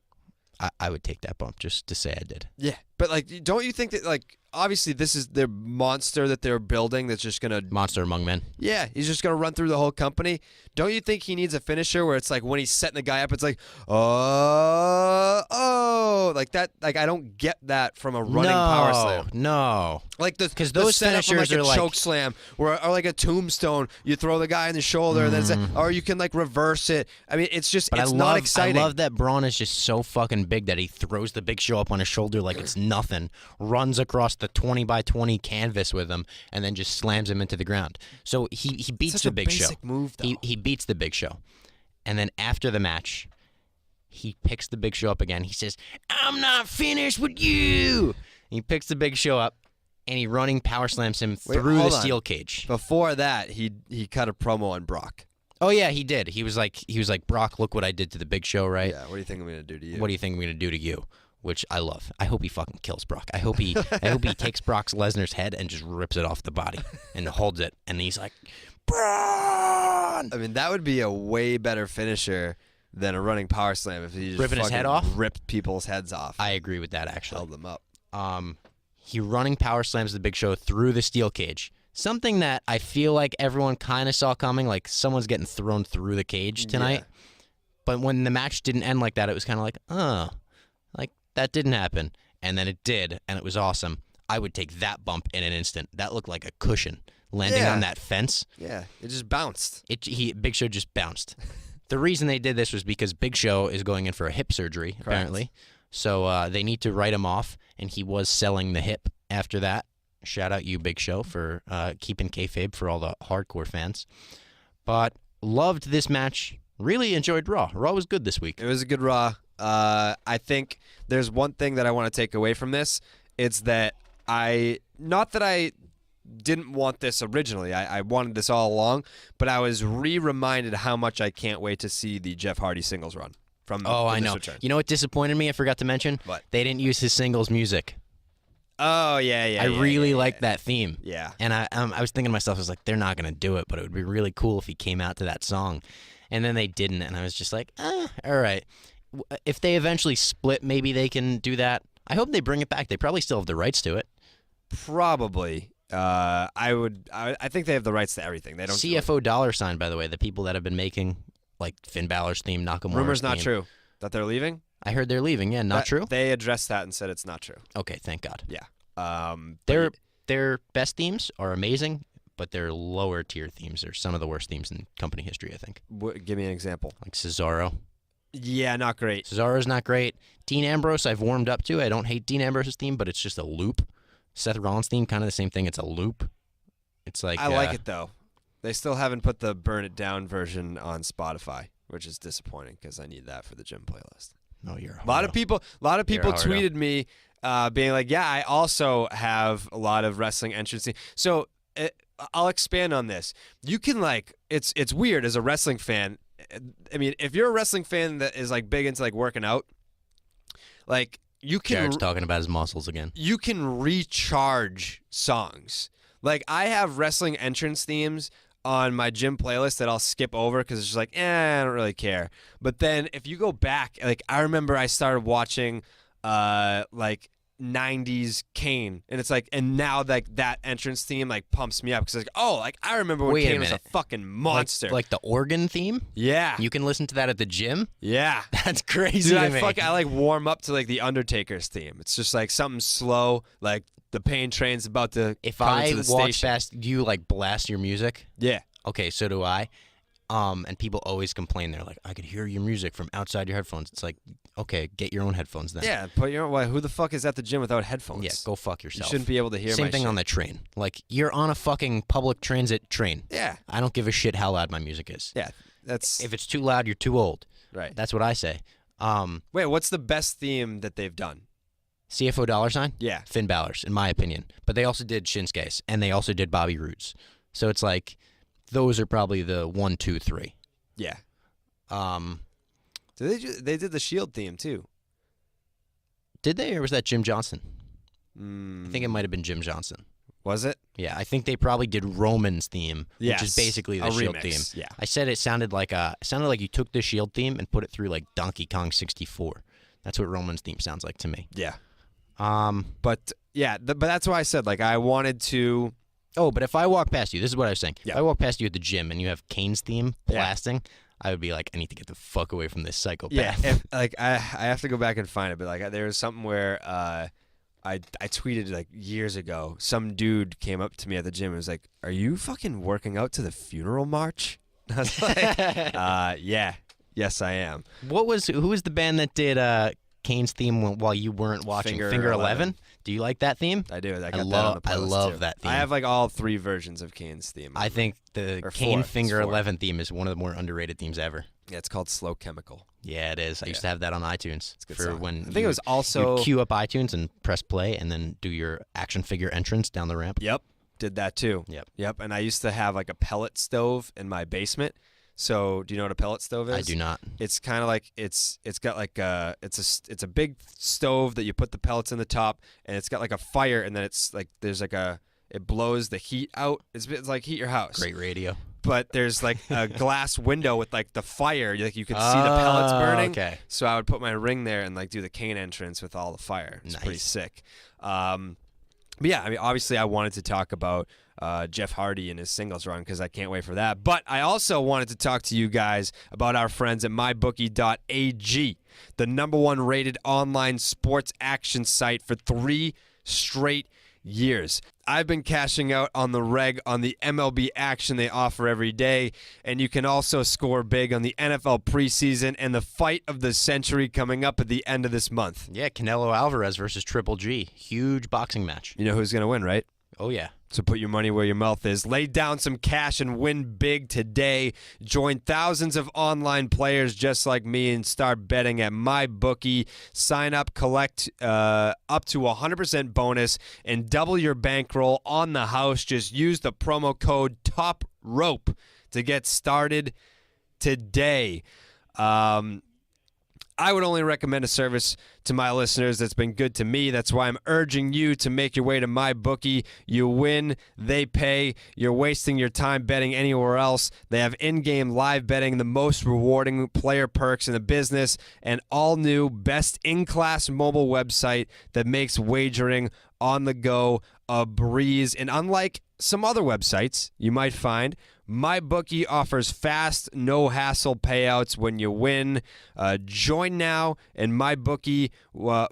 I would take that bump just to say I did.
Yeah, But like, don't you think that like obviously this is their monster that they're building that's just gonna
Monster among men.
Yeah, he's just gonna run through the whole company. Don't you think he needs a finisher where it's like when he's setting the guy up, it's like oh like that? Like I don't get that from a running power slam.
No,
Like
because those finishers
like
are
a
like
choke slam or like a tombstone. You throw the guy in the shoulder, and then it's or you can like reverse it. I mean, it's just it's not exciting.
I love that Braun is just so fucking big that he throws the Big Show up on his shoulder like it's nothing, runs across the 20-by-20 canvas with him, and then just slams him into the ground. So he beats
Such
the
a
Big Show.
basic move, though.
He beats the Big Show, and then after the match, he picks the Big Show up again. He says, "I'm not finished with you." He picks the Big Show up, and he running power slams him through the steel cage.
Before that, he cut a promo on Brock.
Oh yeah, he did. He was like, Brock, look what I did to the Big Show, right?
Yeah. What do you think I'm gonna do to you?
What do you think I'm gonna do to you? Which I love. I hope he fucking kills Brock. I hope he takes Brock Lesnar's head and just rips it off the body and holds it, and he's like, Braun!
I mean, that would be a way better finisher than a running power slam if he just
Ripping his head off?
ripped people's heads off.
I agree with that, actually.
Held them up.
He running power slams the Big Show through the steel cage. Something that I feel like everyone kind of saw coming, like someone's getting thrown through the cage tonight.
Yeah.
But when the match didn't end like that, it was kind of like, like that didn't happen. And then it did, and it was awesome. I would take that bump in an instant. That looked like a cushion landing on that fence.
Yeah, it just bounced.
Big Show just bounced. The reason they did this was because Big Show is going in for a hip surgery, apparently. So they need to write him off, and he was selling the hip after that. Shout out you, Big Show, for keeping kayfabe for all the hardcore fans. But loved this match. Really enjoyed Raw. Raw was good this week.
It was a good Raw. I think there's one thing that I want to take away from this. It's that not that I didn't want this originally. I wanted this all along, but I was reminded how much I can't wait to see the Jeff Hardy singles run.
I know.
Return.
You know what disappointed me? I forgot to mention.
What?
They didn't use his singles music.
Oh yeah.
I really liked that theme.
Yeah.
And I was thinking to myself, I was like, they're not gonna do it, but it would be really cool if he came out to that song. And then they didn't, and I was just like, all right. If they eventually split, maybe they can do that. I hope they bring it back. They probably still have the rights to it.
Probably. I think they have the rights to everything. They don't.
CFO $, by the way, the people that have been making like Finn Balor's theme, Nakamura's
Rumors
theme.
not true that they're leaving.
I heard they're leaving. Yeah, not true.
They addressed that and said it's not true.
Okay, thank God.
Yeah.
Their best themes are amazing, but their lower tier themes are some of the worst themes in company history, I think.
Give me an example.
Like Cesaro.
Yeah, not great.
Cesaro's not great. Dean Ambrose, I've warmed up to. I don't hate Dean Ambrose's theme, but it's just a loop. Seth Rollins' theme, kind of the same thing. It's a loop. It's like
I like it though. They still haven't put the Burn It Down version on Spotify, which is disappointing because I need that for the gym playlist.
No, you're a
lot of people tweeted me being like, "Yeah, I also have a lot of wrestling entrance." So I'll expand on this. You can it's weird as a wrestling fan. I mean, if you're a wrestling fan that is like big into like working out, like you can.
Jared's talking about his muscles again.
You can recharge songs. Like I have wrestling entrance themes on my gym playlist that I'll skip over because it's just like, I don't really care. But then if you go back, like I remember I started watching like 90s Kane, and it's like, and now like that entrance theme like pumps me up because like, oh, like I remember when Kane was a fucking monster.
Like the organ theme?
Yeah.
You can listen to that at the gym?
Yeah.
That's crazy.
Dude,
to me.
I like warm up to like the Undertaker's theme. It's just like something slow, like the pain train's about to come into the
walk
station.
past, do you like blast your music?
Yeah.
Okay, so do I. And people always complain. They're like, I could hear your music from outside your headphones. It's like, okay, get your own headphones then.
Yeah, put your own. Why? Who the fuck is at the gym without headphones?
Yeah, go fuck yourself.
You shouldn't be able to hear.
Same
my
thing
shit.
on the train. Like you're on a fucking public transit train.
Yeah.
I don't give a shit how loud my music is.
Yeah, that's
if it's too loud, you're too old.
right.
That's what I say.
Wait, what's the best theme that they've done?
CFO $?
Yeah.
Finn Balor's, in my opinion. But they also did Shinsuke's, and they also did Bobby Roode's. So it's like, those are probably the 1, 2, 3.
Yeah. They did the Shield theme too.
Did they, or was that Jim Johnson? I think it might have been Jim Johnson.
Was it?
Yeah, I think they probably did Roman's theme,
Yes.
which is basically the
A
Shield
remix,
theme.
yeah.
I said it sounded like you took the Shield theme and put it through like Donkey Kong 64. That's what Roman's theme sounds like to me.
Yeah. But yeah, but that's why I said like I wanted to.
Oh, but if I walk past you, this is what I was saying.
Yeah.
If I walk past you at the gym and you have Kane's theme blasting, I would be like, I need to get the fuck away from this psychopath.
Yeah, like I have to go back and find it, but like there was something where I tweeted like years ago. Some dude came up to me at the gym and was like, "Are you fucking working out to the funeral march?" I was like, yes, I am.
Who was the band that did Kane's theme while you weren't watching? Finger 11? Do you like that theme?
I do. I love
that theme.
I have like all 3 versions of Kane's theme.
I think the Kane Finger 11 theme is one of the more underrated themes ever.
Yeah, it's called Slow Chemical.
Yeah, it is. I used to have that on iTunes.
It's a good
for
song.
when
I think it was also
you queue up iTunes and press play and then do your action figure entrance down the ramp.
Yep, did that too. Yep. And I used to have like a pellet stove in my basement. So, do you know what a pellet stove is?
I do not.
It's kind of like it's got like it's a big stove that you put the pellets in the top, and it's got like a fire, and then it's like there's like it blows the heat out. It's like heat your house.
Great radio.
But there's like a glass window with like the fire, like you can see the pellets burning.
Okay.
So I would put my ring there and like do the Kane entrance with all the fire. It's pretty sick. But yeah, I mean, obviously I wanted to talk about Jeff Hardy and his singles run because I can't wait for that. But I also wanted to talk to you guys about our friends at mybookie.ag, the #1 rated online sports action site for 3 straight years. I've been cashing out on the reg on the MLB action they offer every day, and you can also score big on the NFL preseason and the fight of the century coming up at the end of this month.
Yeah, Canelo Alvarez versus Triple G. Huge boxing match.
You know who's going to win, right?
Oh, yeah.
So put your money where your mouth is. Lay down some cash and win big today. Join thousands of online players just like me and start betting at MyBookie. Sign up, collect up to 100% bonus, and double your bankroll on the house. Just use the promo code TOPROPE to get started today. I would only recommend a service to my listeners that's been good to me. That's why I'm urging you to make your way to MyBookie. You win, they pay. You're wasting your time betting anywhere else. They have in-game live betting, the most rewarding player perks in the business, and all-new, best-in-class mobile website that makes wagering on the go a breeze. And unlike some other websites you might find, MyBookie offers fast, no-hassle payouts when you win. Join now, and MyBookie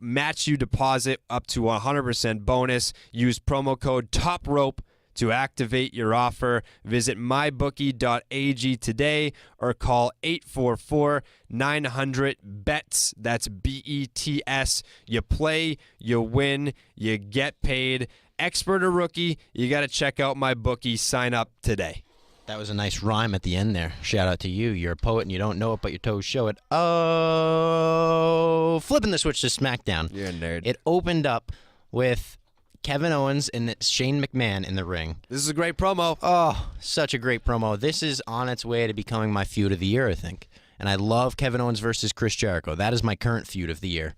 match you deposit up to 100% bonus. Use promo code TOPROPE to activate your offer. Visit mybookie.ag today or call 844-900-BETS. That's BETS. You play, you win, you get paid. Expert or rookie, you got to check out MyBookie. Sign up today.
That was a nice rhyme at the end there. Shout out to you. You're a poet and you don't know it, but your toes show it. Oh, flipping the switch to SmackDown.
You're a nerd.
It opened up with Kevin Owens and Shane McMahon in the ring.
This is a great promo.
Oh, such a great promo. This is on its way to becoming my feud of the year, I think. And I love Kevin Owens versus Chris Jericho. That is my current feud of the year.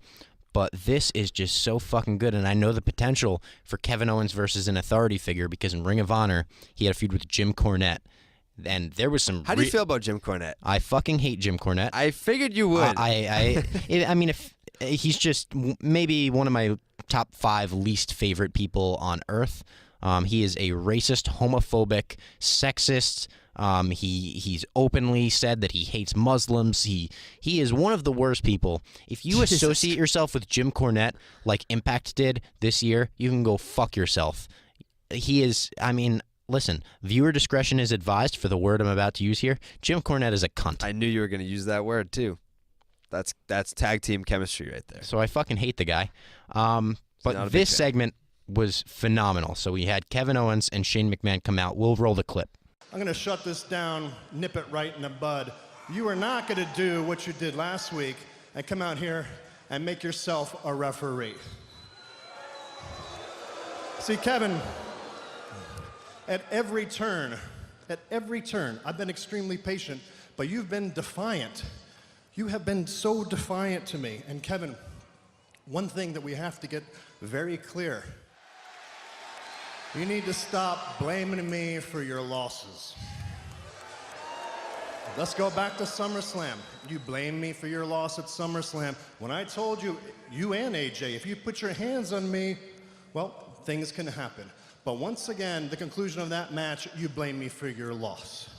But this is just so fucking good, and I know the potential for Kevin Owens versus an authority figure because in Ring of Honor, he had a feud with Jim Cornette. And there was some.
How do you feel about Jim Cornette?
I fucking hate Jim Cornette.
I figured you would.
I mean, if he's just maybe one of my top 5 least favorite people on earth. He is a racist, homophobic, sexist. He's openly said that he hates Muslims. He is one of the worst people. If you associate yourself with Jim Cornette like Impact did this year, you can go fuck yourself. He is. I mean. Listen, viewer discretion is advised for the word I'm about to use here. Jim Cornette is a cunt.
I knew you were going to use that word, too. That's tag team chemistry right there.
So I fucking hate the guy. But this segment was phenomenal. So we had Kevin Owens and Shane McMahon come out. We'll roll the clip.
I'm going to shut this down, nip it right in the bud. You are not going to do what you did last week and come out here and make yourself a referee. See, Kevin... At every turn, I've been extremely patient, but you've been defiant. You have been so defiant to me. And Kevin, one thing that we have to get very clear, you need to stop blaming me for your losses. Let's go back to SummerSlam. You blame me for your loss at SummerSlam when I told you, you and AJ, if you put your hands on me, well, things can happen. But once again, the conclusion of that match, you blame me for your loss.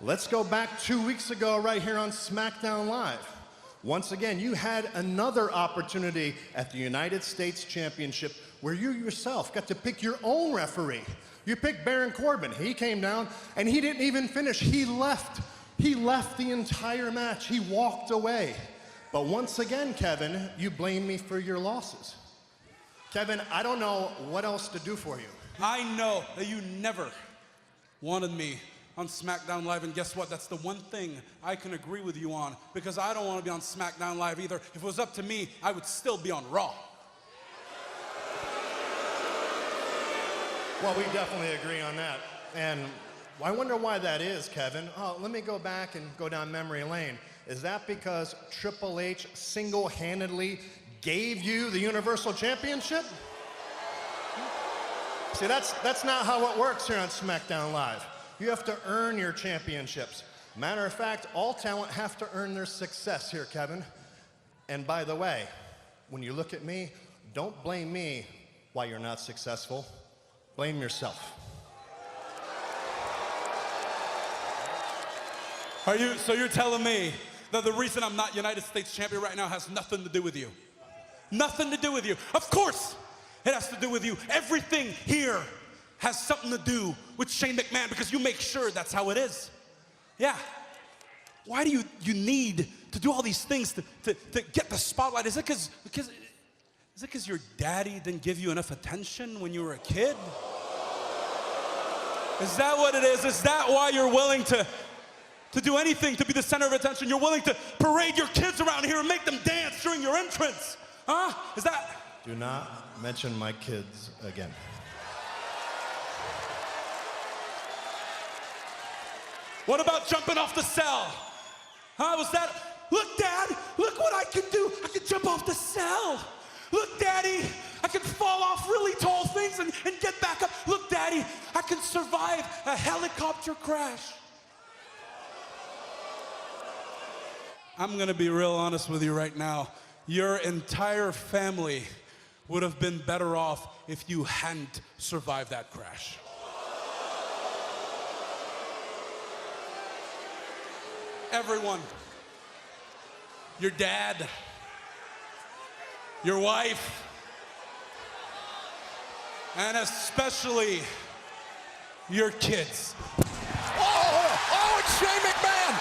Let's go back 2 weeks ago right here on SmackDown Live. Once again, you had another opportunity at the United States Championship where you yourself got to pick your own referee. You picked Baron Corbin. He came down and he didn't even finish. He left. He left the entire match. He walked away. But once again, Kevin, you blame me for your losses. Kevin, I don't know what else to do for you.
I know that you never wanted me on SmackDown Live, and guess what? That's the one thing I can agree with you on, because I don't want to be on SmackDown Live either. If it was up to me, I would still be on Raw.
Well, we definitely agree on that. And I wonder why that is, Kevin. Oh, let me go back and go down memory lane. Is that because Triple H single-handedly gave you the Universal Championship? See, that's not how it works here on SmackDown Live. You have to earn your championships. Matter of fact, all talent have to earn their success here, Kevin. And by the way, when you look at me, don't blame me why you're not successful. Blame yourself.
So you're telling me that the reason I'm not United States champion right now has nothing to do with you? Nothing to do with you. Of course, it has to do with you. Everything here has something to do with Shane McMahon, because you make sure that's how it is. Yeah. Why do you need to do all these things to get the spotlight? Is it because your daddy didn't give you enough attention when you were a kid? Is that what it is? Is that why you're willing to do anything to be the center of attention? You're willing to parade your kids around here and make them dance during your entrance? Huh? Is that?
Do not mention my kids again.
What about jumping off the cell? Huh? Was that? Look, Dad, look what I can do. I can jump off the cell. Look, Daddy, I can fall off really tall things and get back up. Look, Daddy, I can survive a helicopter crash. I'm gonna be real honest with you right now. Your entire family would have been better off if you hadn't survived that crash. Everyone, your dad, your wife, and especially your kids.
Oh, it's Shane McMahon!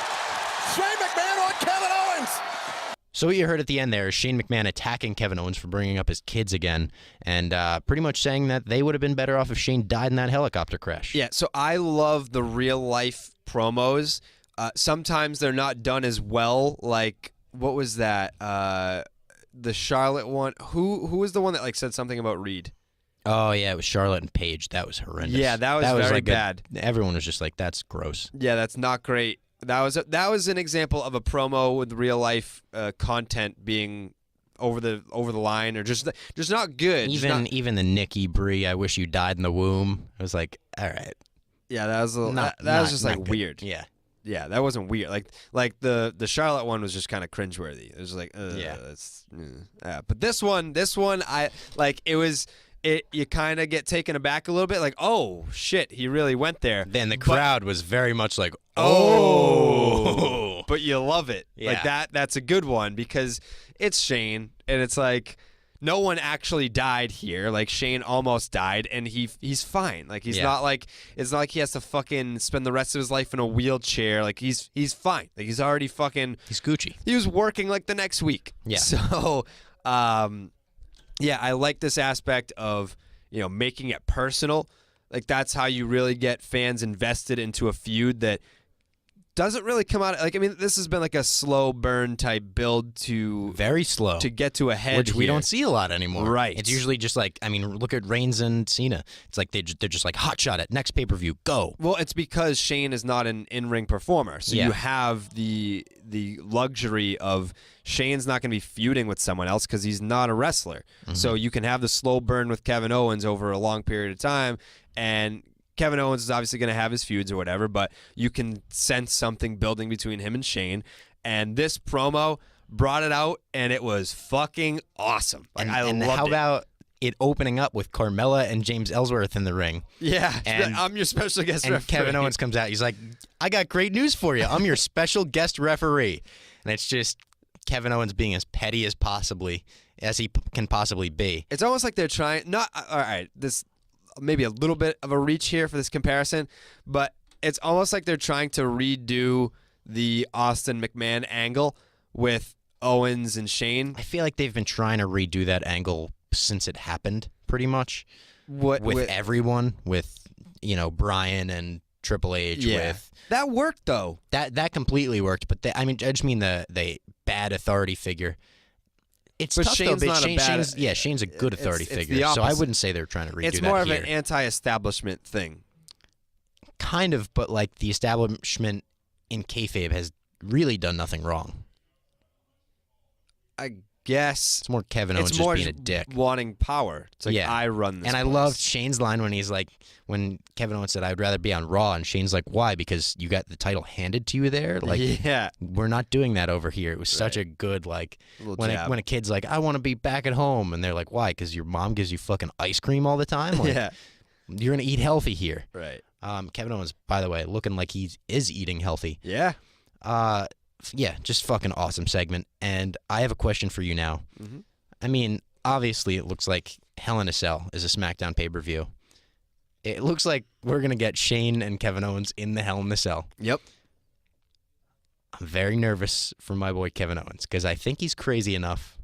Shane McMahon on Kevin Owens!
So what you heard at the end there is Shane McMahon attacking Kevin Owens for bringing up his kids again, and pretty much saying that they would have been better off if Shane died in that helicopter crash.
Yeah, so I love the real-life promos. Sometimes they're not done as well. Like, what was that? The Charlotte one. Who was the one that said something about Reed?
Oh yeah, it was Charlotte and Paige. That was horrendous.
Yeah, that was very bad.
Everyone was just like, "That's gross."
Yeah, that's not great. That was an example of a promo with real life content being over the line, or just not good.
Even the Nikki Brie, "I wish you died in the womb." I was like, all right.
Yeah, that was that was just like weird.
Yeah.
Yeah, that wasn't weird. Like the Charlotte one was just kind of cringeworthy. It was like, yeah. But this one, I like. You kind of get taken aback a little bit. Like, oh shit, he really went there.
Then the crowd was very much like, oh.
But you love it.
Yeah.
Like that's a good one because it's Shane, and it's like, no one actually died here. Like, Shane almost died, and he's fine. Like, he's not like, it's not like he has to fucking spend the rest of his life in a wheelchair. Like, he's fine. Like, he's already fucking,
he's Gucci.
He was working like the next week.
Yeah.
So, yeah, I like this aspect of, making it personal. Like, that's how you really get fans invested into a feud that doesn't really come out. Like, I mean, this has been like a slow burn type build to
very slow
to get to a head,
which we
here.
don't see a lot anymore.
Right.
It's usually just like, I mean, look at Reigns and Cena. It's like they're just like, hot shot it, next pay-per-view, go.
Well, it's because Shane is not an in-ring performer, so
Yeah.
you have the luxury of Shane's not going to be feuding with someone else because he's not a wrestler.
Mm-hmm.
So you can have the slow burn with Kevin Owens over a long period of time, and Kevin Owens is obviously going to have his feuds or whatever, but you can sense something building between him and Shane. And this promo brought it out, and it was fucking awesome. Like, I loved
how
it.
about it opening up with Carmella and James Ellsworth in the ring?
Yeah,
and
I'm your special guest
and
referee.
Kevin Owens comes out. He's like, I got great news for you. I'm your special guest referee. And it's just Kevin Owens being as petty as he can possibly be.
It's almost like they're trying. All right, this maybe a little bit of a reach here for this comparison, but it's almost like they're trying to redo the Austin McMahon angle with Owens and Shane.
I feel like they've been trying to redo that angle since it happened, pretty much. With everyone, with Bryan and Triple H.
Yeah. That worked though.
That completely worked. But I just mean the bad authority figure. It's
but
tough
Shane's
though.
not a bad.
Shane's a good authority
it's
figure.
the
So I
opposite.
wouldn't say they're trying to redo that
It's more of
here.
an anti-establishment thing.
Kind of, but like the establishment in kayfabe has really done nothing wrong.
I guess
It's more Kevin Owens
it's
just
more
being a dick.
wanting power. It's like, I run this.
And I
place.
loved Shane's line when Kevin Owens said, I'd rather be on Raw. And Shane's like, why? Because you got the title handed to you there? Like,
yeah,
we're not doing that over here. It was such a good, like, when a kid's like, I want to be back at home. And they're like, why? Because your mom gives you fucking ice cream all the time? Like,
yeah,
you're going to eat healthy here.
right.
Kevin Owens, by the way, looking like he is eating healthy.
Yeah.
Yeah, just fucking awesome segment. And I have a question for you now.
Mhm.
I mean, obviously it looks like Hell in a Cell is a SmackDown pay-per-view. It looks like we're going to get Shane and Kevin Owens in the Hell in the Cell.
Yep.
I'm very nervous for my boy Kevin Owens because I think he's crazy enough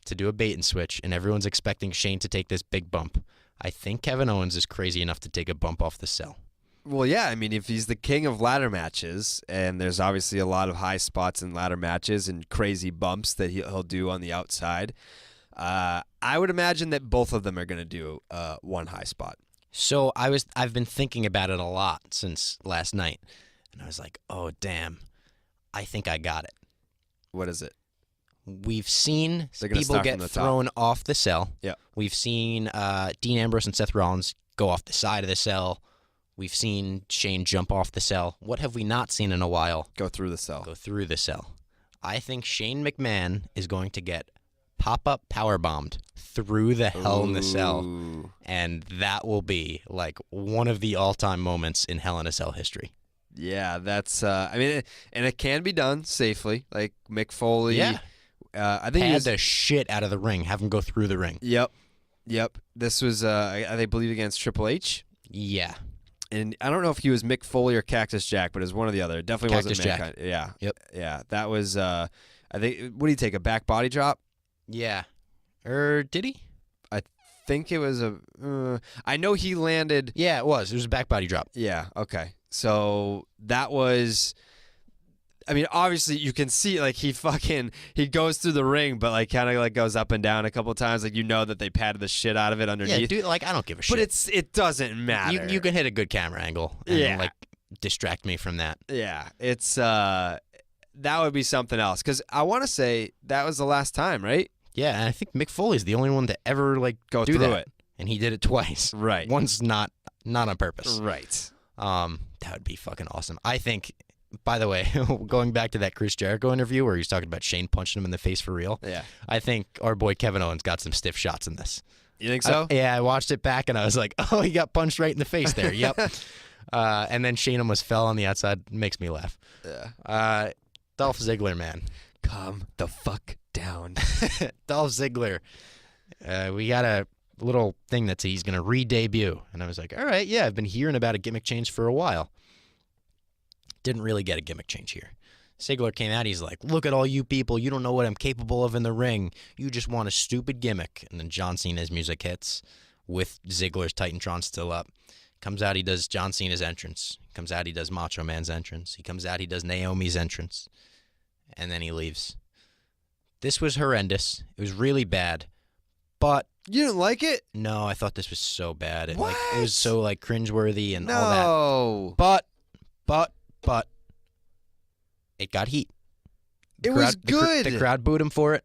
to do a bait and switch, and everyone's expecting Shane to take this big bump. I think Kevin Owens is crazy enough to take a bump off the cell.
Well, yeah, I mean, if he's the king of ladder matches, and there's obviously a lot of high spots in ladder matches and crazy bumps that he'll do on the outside, I would imagine that both of them are going to do one high spot.
So I've been thinking about it a lot since last night, and I was like, oh, damn, I think I got it.
What is it?
We've seen
They're gonna
people
start
get
from the
thrown off the cell.
Yeah.
We've seen Dean Ambrose and Seth Rollins go off the side of the cell. We've seen Shane jump off the cell. What have we not seen in a while?
Go through the cell.
Go through the cell. I think Shane McMahon is going to get pop-up powerbombed through the Hell in the Cell.
Ooh.
And that will be like one of the all-time moments in Hell in a Cell history.
Yeah, that's. I mean, and it can be done safely. Like Mick Foley.
Yeah.
I think he
Pad
was.
the shit out of the ring. Have him go through the ring.
Yep. This was, I believe, against Triple H.
Yeah.
And I don't know if he was Mick Foley or Cactus Jack, but it was one or the other. It definitely
Cactus
wasn't
Jack.
Mankind. Yeah.
Yep.
Yeah. That was. I think. What did he take? A back body drop?
Yeah. Did he?
I think it was a. I know he landed.
Yeah, it was. It was a back body drop.
Yeah. Okay. So that was. I mean, obviously you can see like he goes through the ring, but like kind of like goes up and down a couple of times. Like that they padded the shit out of it underneath.
Yeah, dude, like I don't give a shit.
But it doesn't matter.
You can hit a good camera angle and like distract me from that.
Yeah, it's that would be something else because I want to say that was the last time, right?
Yeah, and I think Mick Foley's the only one to ever like
Go
do
through
that.
it.
And he did it twice.
Right.
Once not on purpose.
Right.
That would be fucking awesome. I think. By the way, going back to that Chris Jericho interview where he's talking about Shane punching him in the face for real.
Yeah.
I think our boy Kevin Owens got some stiff shots in this.
You think so?
I watched it back and I was like, oh, he got punched right in the face there. Yep. And then Shane almost fell on the outside. Makes me laugh.
Yeah.
Dolph Ziggler, man.
Calm the fuck down.
Dolph Ziggler. We got a little thing that says he's going to re-debut. And I was like, all right, yeah, I've been hearing about a gimmick change for a while. Didn't really get a gimmick change here. Ziggler came out. He's like, look at all you people. You don't know what I'm capable of in the ring. You just want a stupid gimmick. And then John Cena's music hits with Ziggler's Titantron still up. Comes out, he does John Cena's entrance. Comes out, he does Macho Man's entrance. He comes out, he does Naomi's entrance. And then he leaves. This was horrendous. It was really bad. But
You didn't like it?
no, I thought this was so bad. It,
What?
like, it was so like cringeworthy and all that.
No.
But it got heat.
It was good.
The crowd booed him for it.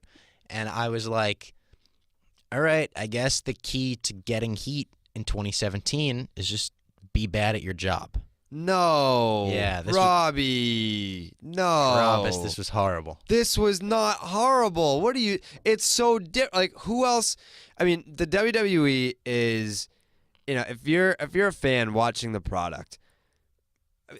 And I was like, all right, I guess the key to getting heat in 2017 is just be bad at your job.
No.
Yeah,
Robbie. No.
Carrabis, this was horrible.
This was not horrible. What do you? It's so different. Like, who else? I mean, the WWE is, if you're a fan watching the product,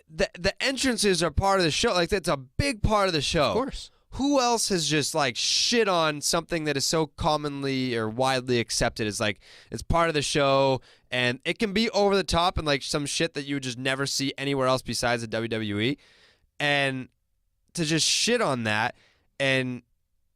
the entrances are part of the show. Like, that's a big part of the show.
Of course.
Who else has just like shit on something that is so commonly or widely accepted as like it's part of the show, and it can be over the top and like some shit that you would just never see anywhere else besides the WWE, and to just shit on that and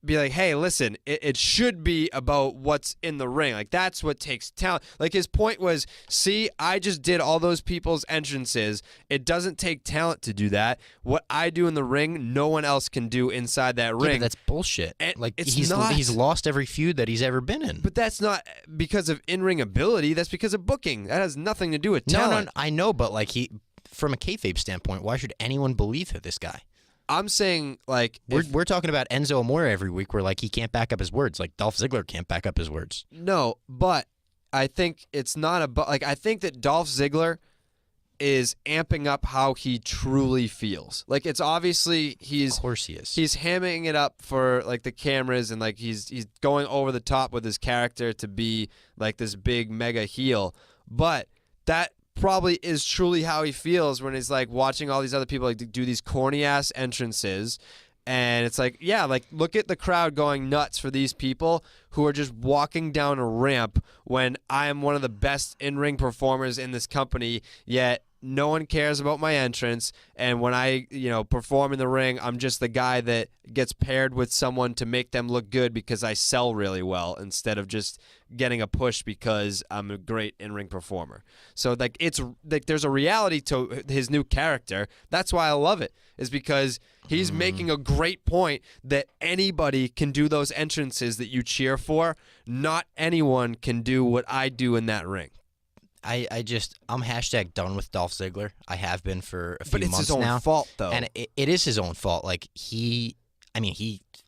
be like, hey, listen, it should be about what's in the ring. Like, that's what takes talent. Like, his point was, see, I just did all those people's entrances. It doesn't take talent to do that. What I do in the ring, no one else can do inside that ring.
Yeah, that's bullshit.
And
like,
it's
he's
not.
He's lost every feud that he's ever been in.
But that's not because of in-ring ability. That's because of booking. That has nothing to do with talent.
No, I know, but like from a kayfabe standpoint, why should anyone believe this guy?
I'm saying, like,
we're talking about Enzo Amore every week, where like he can't back up his words, like Dolph Ziggler can't back up his words.
No, but I think it's not about, like, I think that Dolph Ziggler is amping up how he truly feels. Like, it's obviously
of course he is.
He's hamming it up for like the cameras, and like he's going over the top with his character to be like this big mega heel, but that probably is truly how he feels when he's like watching all these other people like do these corny ass entrances, and it's like, yeah, like, look at the crowd going nuts for these people who are just walking down a ramp when I am one of the best in-ring performers in this company, yet no one cares about my entrance, and when I, perform in the ring, I'm just the guy that gets paired with someone to make them look good because I sell really well instead of just getting a push because I'm a great in-ring performer. So like, it's like there's a reality to his new character. That's why I love it, is because he's making a great point that anybody can do those entrances that you cheer for. Not anyone can do what I do in that ring.
I'm hashtag done with Dolph Ziggler. I have been for a few months now.
But it's his own fault, though.
And it is his own fault. Like, he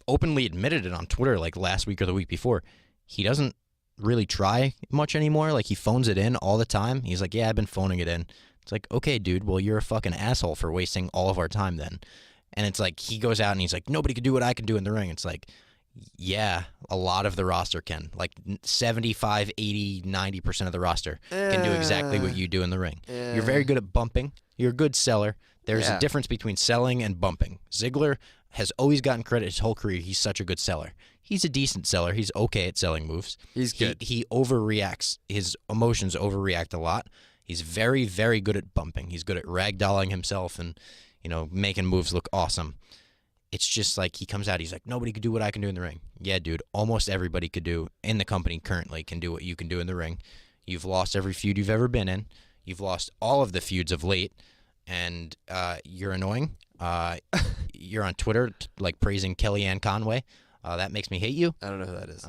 openly admitted it on Twitter, like, last week or the week before. He doesn't really try much anymore. Like, he phones it in all the time. He's like, yeah, I've been phoning it in. It's like, okay, dude, well, you're a fucking asshole for wasting all of our time then. And it's like, he goes out and he's like, nobody can do what I can do in the ring. It's like, yeah, a lot of the roster can. Like 75, 80, 90% of the roster can do exactly what you do in the ring. You're very good at bumping. You're a good seller. There's a difference between selling and bumping. Ziggler has always gotten credit his whole career. He's such a good seller. He's a decent seller. He's okay at selling moves.
He's good.
He overreacts. His emotions overreact a lot. He's very, very good at bumping. He's good at ragdolling himself and, making moves look awesome. It's just like he comes out, he's like, nobody could do what I can do in the ring. Yeah, dude, almost everybody could do in the company currently can do what you can do in the ring. You've lost every feud you've ever been in. You've lost all of the feuds of late, and you're annoying. You're on Twitter like praising Kellyanne Conway. That makes me hate you.
I don't know who that is.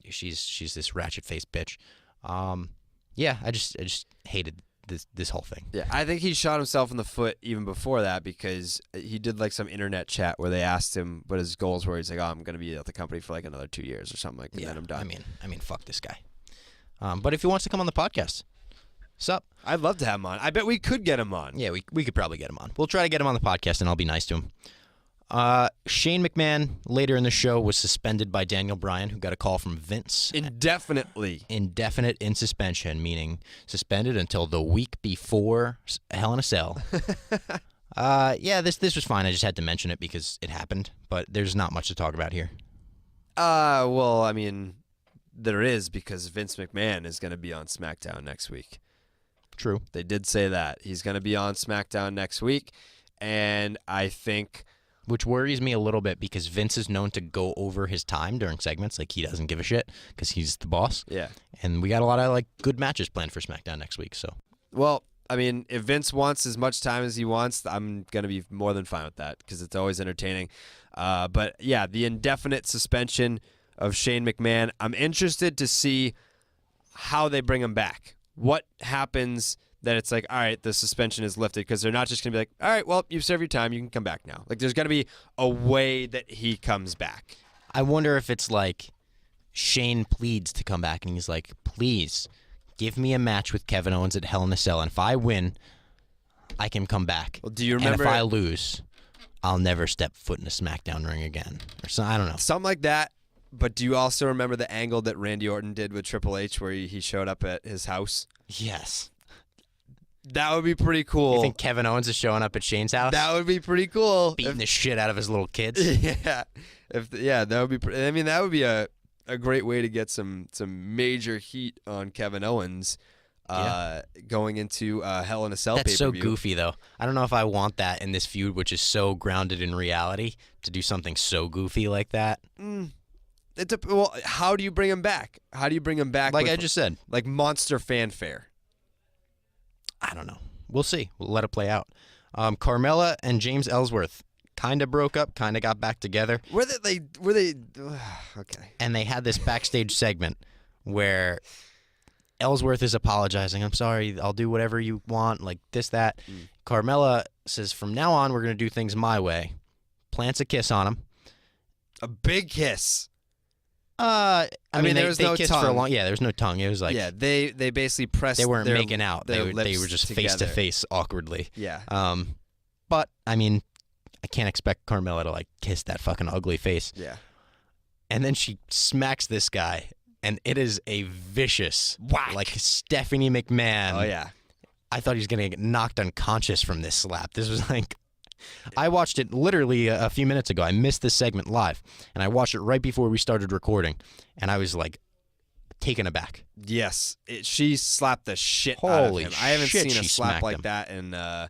She's this ratchet-faced bitch. Yeah, I just hated this whole thing.
Yeah, I think he shot himself in the foot even before that, because he did like some internet chat where they asked him what his goals were. He's like, oh, I'm going to be at the company for like another 2 years or something like that, and then I'm done.
I mean, fuck this guy. But if he wants to come on the podcast, sup?
I'd love to have him on. I bet we could get him on.
Yeah, we could probably get him on. We'll try to get him on the podcast, and I'll be nice to him. Shane McMahon, later in the show, was suspended by Daniel Bryan, who got a call from Vince.
Indefinitely.
Indefinite in suspension, meaning suspended until the week before Hell in a Cell. Yeah, this was fine. I just had to mention it because it happened, but there's not much to talk about here.
Well, I mean, there is, because Vince McMahon is going to be on SmackDown next week.
True.
They did say that. He's going to be on SmackDown next week, and I think...
Which worries me a little bit, because Vince is known to go over his time during segments. Like, he doesn't give a shit because he's the boss.
Yeah.
And we got a lot of, like, good matches planned for SmackDown next week, so.
Well, I mean, if Vince wants as much time as he wants, I'm going to be more than fine with that, because it's always entertaining. But, yeah, the indefinite suspension of Shane McMahon, I'm interested to see how they bring him back. What happens that it's like, all right, the suspension is lifted, because they're not just going to be like, all right, well, you've served your time, you can come back now. Like, there's got to be a way that he comes back.
I wonder if it's like Shane pleads to come back, and he's like, please, give me a match with Kevin Owens at Hell in a Cell, and if I win, I can come back.
Well, do you remember?
And if I lose, I'll never step foot in a SmackDown ring again. Or so, I don't know.
Something like that. But do you also remember the angle that Randy Orton did with Triple H where he showed up at his house?
Yes.
That would be pretty cool.
You think Kevin Owens is showing up at Shane's house?
That would be pretty cool.
Beating the shit out of his little kids?
Yeah. That would be I mean, that would be a great way to get some major heat on Kevin Owens going into Hell in a Cell
That's
pay-per-view.
so goofy, though. I don't know if I want that in this feud, which is so grounded in reality, to do something so goofy like that.
Well, how do you bring him back? How do you bring him back?
Like
with,
I just said.
like monster fanfare.
I don't know. We'll see. We'll let it play out. Carmella and James Ellsworth kind of broke up, kind of got back together.
Were they okay.
And they had this backstage segment where Ellsworth is apologizing. I'm sorry. I'll do whatever you want, like this, that. Carmella says, from now on, we're going to do things my way. Plants a kiss on him.
A big kiss.
I mean,
there was
they
no
kissed
tongue.
for a long. Yeah, there was no tongue. It was like
they basically pressed.
they weren't
their,
making out.
Their
They
lips
were just
together.
face to face awkwardly.
Yeah.
But I mean, I can't expect Carmella to like kiss that fucking ugly face.
Yeah.
And then she smacks this guy, and it is a vicious
whack,
like Stephanie McMahon.
Oh yeah.
I thought he was gonna get knocked unconscious from this slap. This was like. I watched it literally a few minutes ago. I missed this segment live, and I watched it right before we started recording, and I was like taken aback.
Yes, she slapped the shit out of
Holy
him. I haven't
shit,
seen a
she
slap
smacked
like
him.
that, and I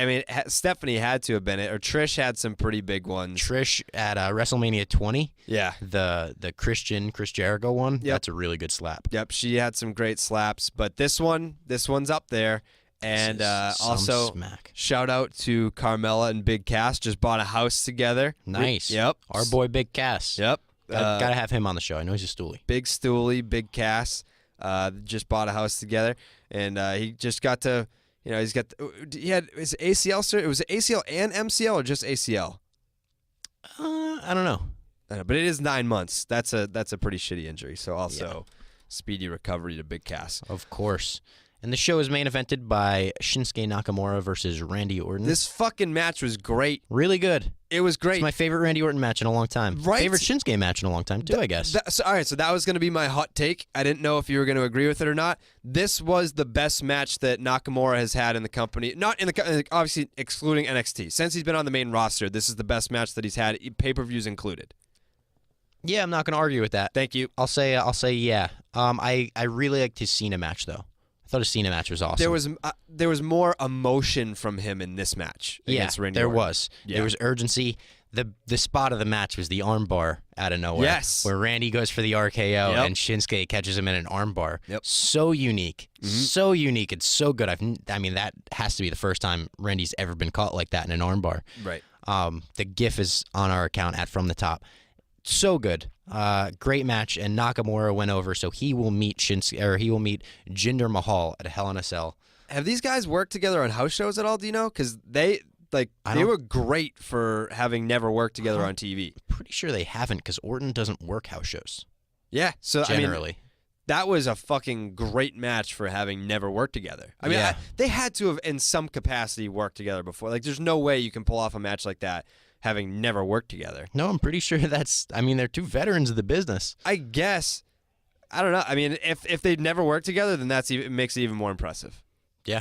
mean, Stephanie had to have been it, or Trish had some pretty big ones.
Trish at WrestleMania 20,
Yeah.
the Chris Jericho one.
Yep.
That's a really good slap.
Yep, she had some great slaps, but this one's up there. And
This is some
also,
smack.
shout out to Carmella and Big Cass. Just bought a house together.
Nice.
Yep.
Our boy Big Cass.
Yep.
Gotta have him on the show. I know he's a stoolie.
Big Stoolie, Big Cass. Just bought a house together, and he just got to, he had his ACL. Sir, it was ACL and MCL, or just ACL.
I don't know.
But it is 9 months. That's a pretty shitty injury. So also, speedy recovery to Big Cass.
Of course. And the show is main evented by Shinsuke Nakamura versus Randy Orton.
This fucking match was great.
Really good.
It was great.
It's my favorite Randy Orton match in a long time.
Right?
Favorite Shinsuke match in a long time, too, I guess.
All right, so that was going to be my hot take. I didn't know if you were going to agree with it or not. This was the best match that Nakamura has had in the company. Not in the obviously excluding NXT. Since he's been on the main roster, this is the best match that he's had, pay-per-views included.
Yeah, I'm not going to argue with that.
Thank you.
I'll say yeah. I really liked his Cena match, though. I thought his Cena match was awesome.
There was more emotion from him in this match against Randy
there
Orton.
was.
Yeah.
There was urgency. The spot of the match was the armbar out of nowhere.
Yes.
Where Randy goes for the RKO
Yep.
and Shinsuke catches him in an armbar.
Yep.
So unique. So unique. It's so good. I mean, that has to be the first time Randy's ever been caught like that in an armbar.
Right.
The GIF is on our account at From the Top. So good. Great match, and Nakamura went over, so he will meet Jinder Mahal at Hell in a Cell.
Have these guys worked together on house shows at all? Do you know? Because they were great for having never worked together on TV.
Pretty sure they haven't, because Orton doesn't work house shows.
Yeah, so
Generally.
I mean, that was a fucking great match for having never worked together. I mean,
Yeah.
they had to have, in some capacity, worked together before. Like, there's no way you can pull off a match like that having never worked together.
No, I'm pretty sure they're two veterans of the business.
I guess. I don't know. I mean, if they'd never worked together, then it makes it even more impressive.
Yeah.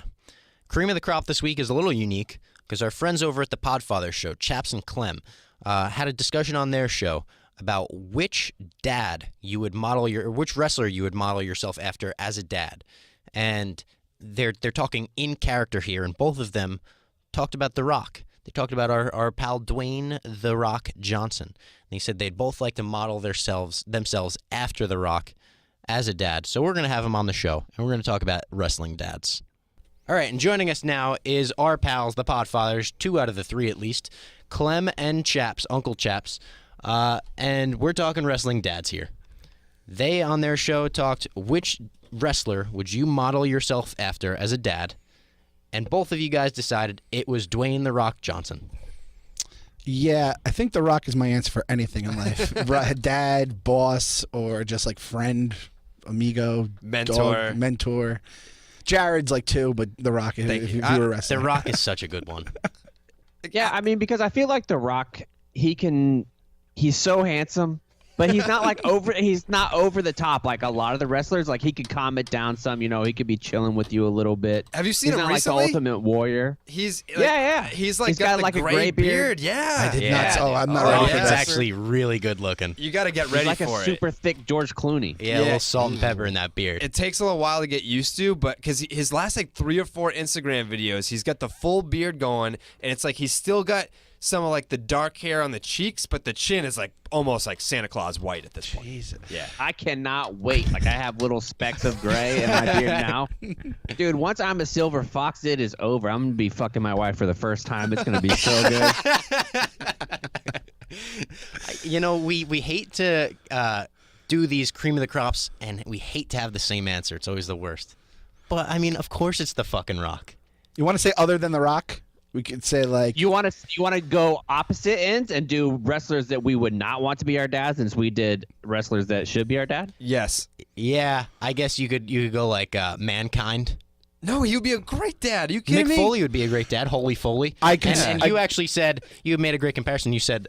Cream of the crop this week is a little unique because our friends over at the Podfather show, Chaps and Clem, had a discussion on their show about which dad you would which wrestler you would model yourself after as a dad. And they're talking in character here, and both of them talked about The Rock. They talked about our pal Dwayne The Rock Johnson. And they said they'd both like to model themselves after The Rock as a dad. So we're going to have him on the show, and we're going to talk about wrestling dads. All right, and joining us now is our pals, the Podfathers, 2 out of the 3 at least, Clem and Chaps, Uncle Chaps, and we're talking wrestling dads here. They, on their show, talked which wrestler would you model yourself after as a dad, and both of you guys decided it was Dwayne The Rock Johnson.
Yeah, I think The Rock is my answer for anything in life. Dad, boss, or just like friend, amigo,
mentor.
Mentor. Jared's like 2, but The Rock, if you were wrestling.
The Rock is such a good one.
Yeah, I mean, because I feel like The Rock, he's so handsome, but he's not like he's not over the top like a lot of the wrestlers. Like he could calm it down some, he could be chilling with you a little bit.
Have you seen
him
recently?
Like the Ultimate Warrior.
He's
He's
like
got like a gray beard.
Yeah.
I did not. Oh, I'm not ready for
It's
that.
actually really good looking.
You got to get ready
like
for
a super thick George Clooney.
Yeah, a little salt and pepper in that beard.
It takes a little while to get used to, but because his last like 3 or 4 Instagram videos, he's got the full beard going, and it's like he's still got some of like the dark hair on the cheeks, but the chin is like almost like Santa Claus white at this point.
Jesus.
Yeah.
I cannot wait. Like I have little specks of gray in my beard now. Dude, once I'm a silver fox, it is over. I'm going to be fucking my wife for the first time. It's going to be so good.
We hate to do these cream of the crops, and we hate to have the same answer. It's always the worst. But, I mean, of course it's the fucking Rock.
You want to say other than The Rock? We could say like
You want to go opposite ends and do wrestlers that we would not want to be our dads, since we did wrestlers that should be our dad?
Yes.
Yeah, I guess you could go like Mankind.
No, you'd be a great dad. Are you kidding
Mick
me?
Foley would be a great dad. Holy Foley. And you actually said, you made a great comparison. You said,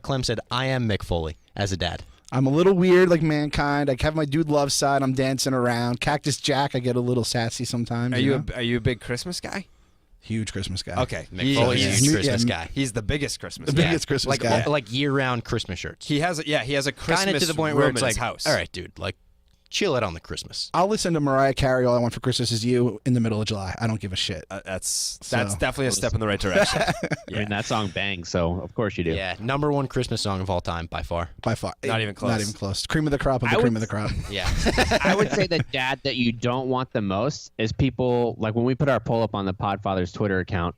Clem said, I am Mick Foley as a dad.
I'm a little weird like Mankind. I have my dude love side. I'm dancing around. Cactus Jack, I get a little sassy sometimes.
Are you a big Christmas guy?
Huge Christmas guy.
Okay.
Mick Foley's a huge Christmas guy.
He's the biggest Christmas
The
guy.
biggest Christmas guy.
Like year-round Christmas shirts.
He has a Christmas
Kind of to the point where
room
it's
in
like,
his house.
all right, dude, like, chill it on the Christmas.
I'll listen to Mariah Carey, All I Want for Christmas Is You in the middle of July. I don't give a shit.
That's definitely a step in the right direction.
I mean, that song bangs, so of course you do.
Yeah, number 1 Christmas song of all time by far.
By far.
Not even close.
Not even close. Cream of the crop of the cream of the crop.
Yeah.
I would say the dad that you don't want the most is people, like when we put our poll up on the Podfathers Twitter account,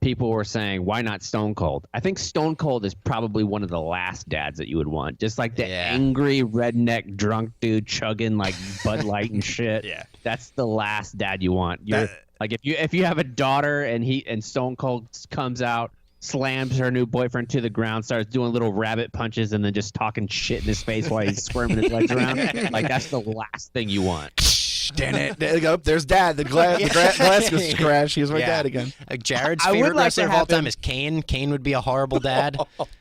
people were saying, why not Stone Cold? I think Stone Cold is probably one of the last dads that you would want. Just like the angry, redneck, drunk dude chugging like Bud Light and shit.
Yeah.
That's the last dad you want. Like if you have a daughter and Stone Cold comes out, slams her new boyfriend to the ground, starts doing little rabbit punches, and then just talking shit in his face while he's squirming his legs around. Like that's the last thing you want.
Damn it. There's Dad. The glass goes to crash. Here's my dad again.
Jared's
I would
favorite
like
wrestler
to
of all
have
time
him-
is Kane. Kane would be a horrible dad.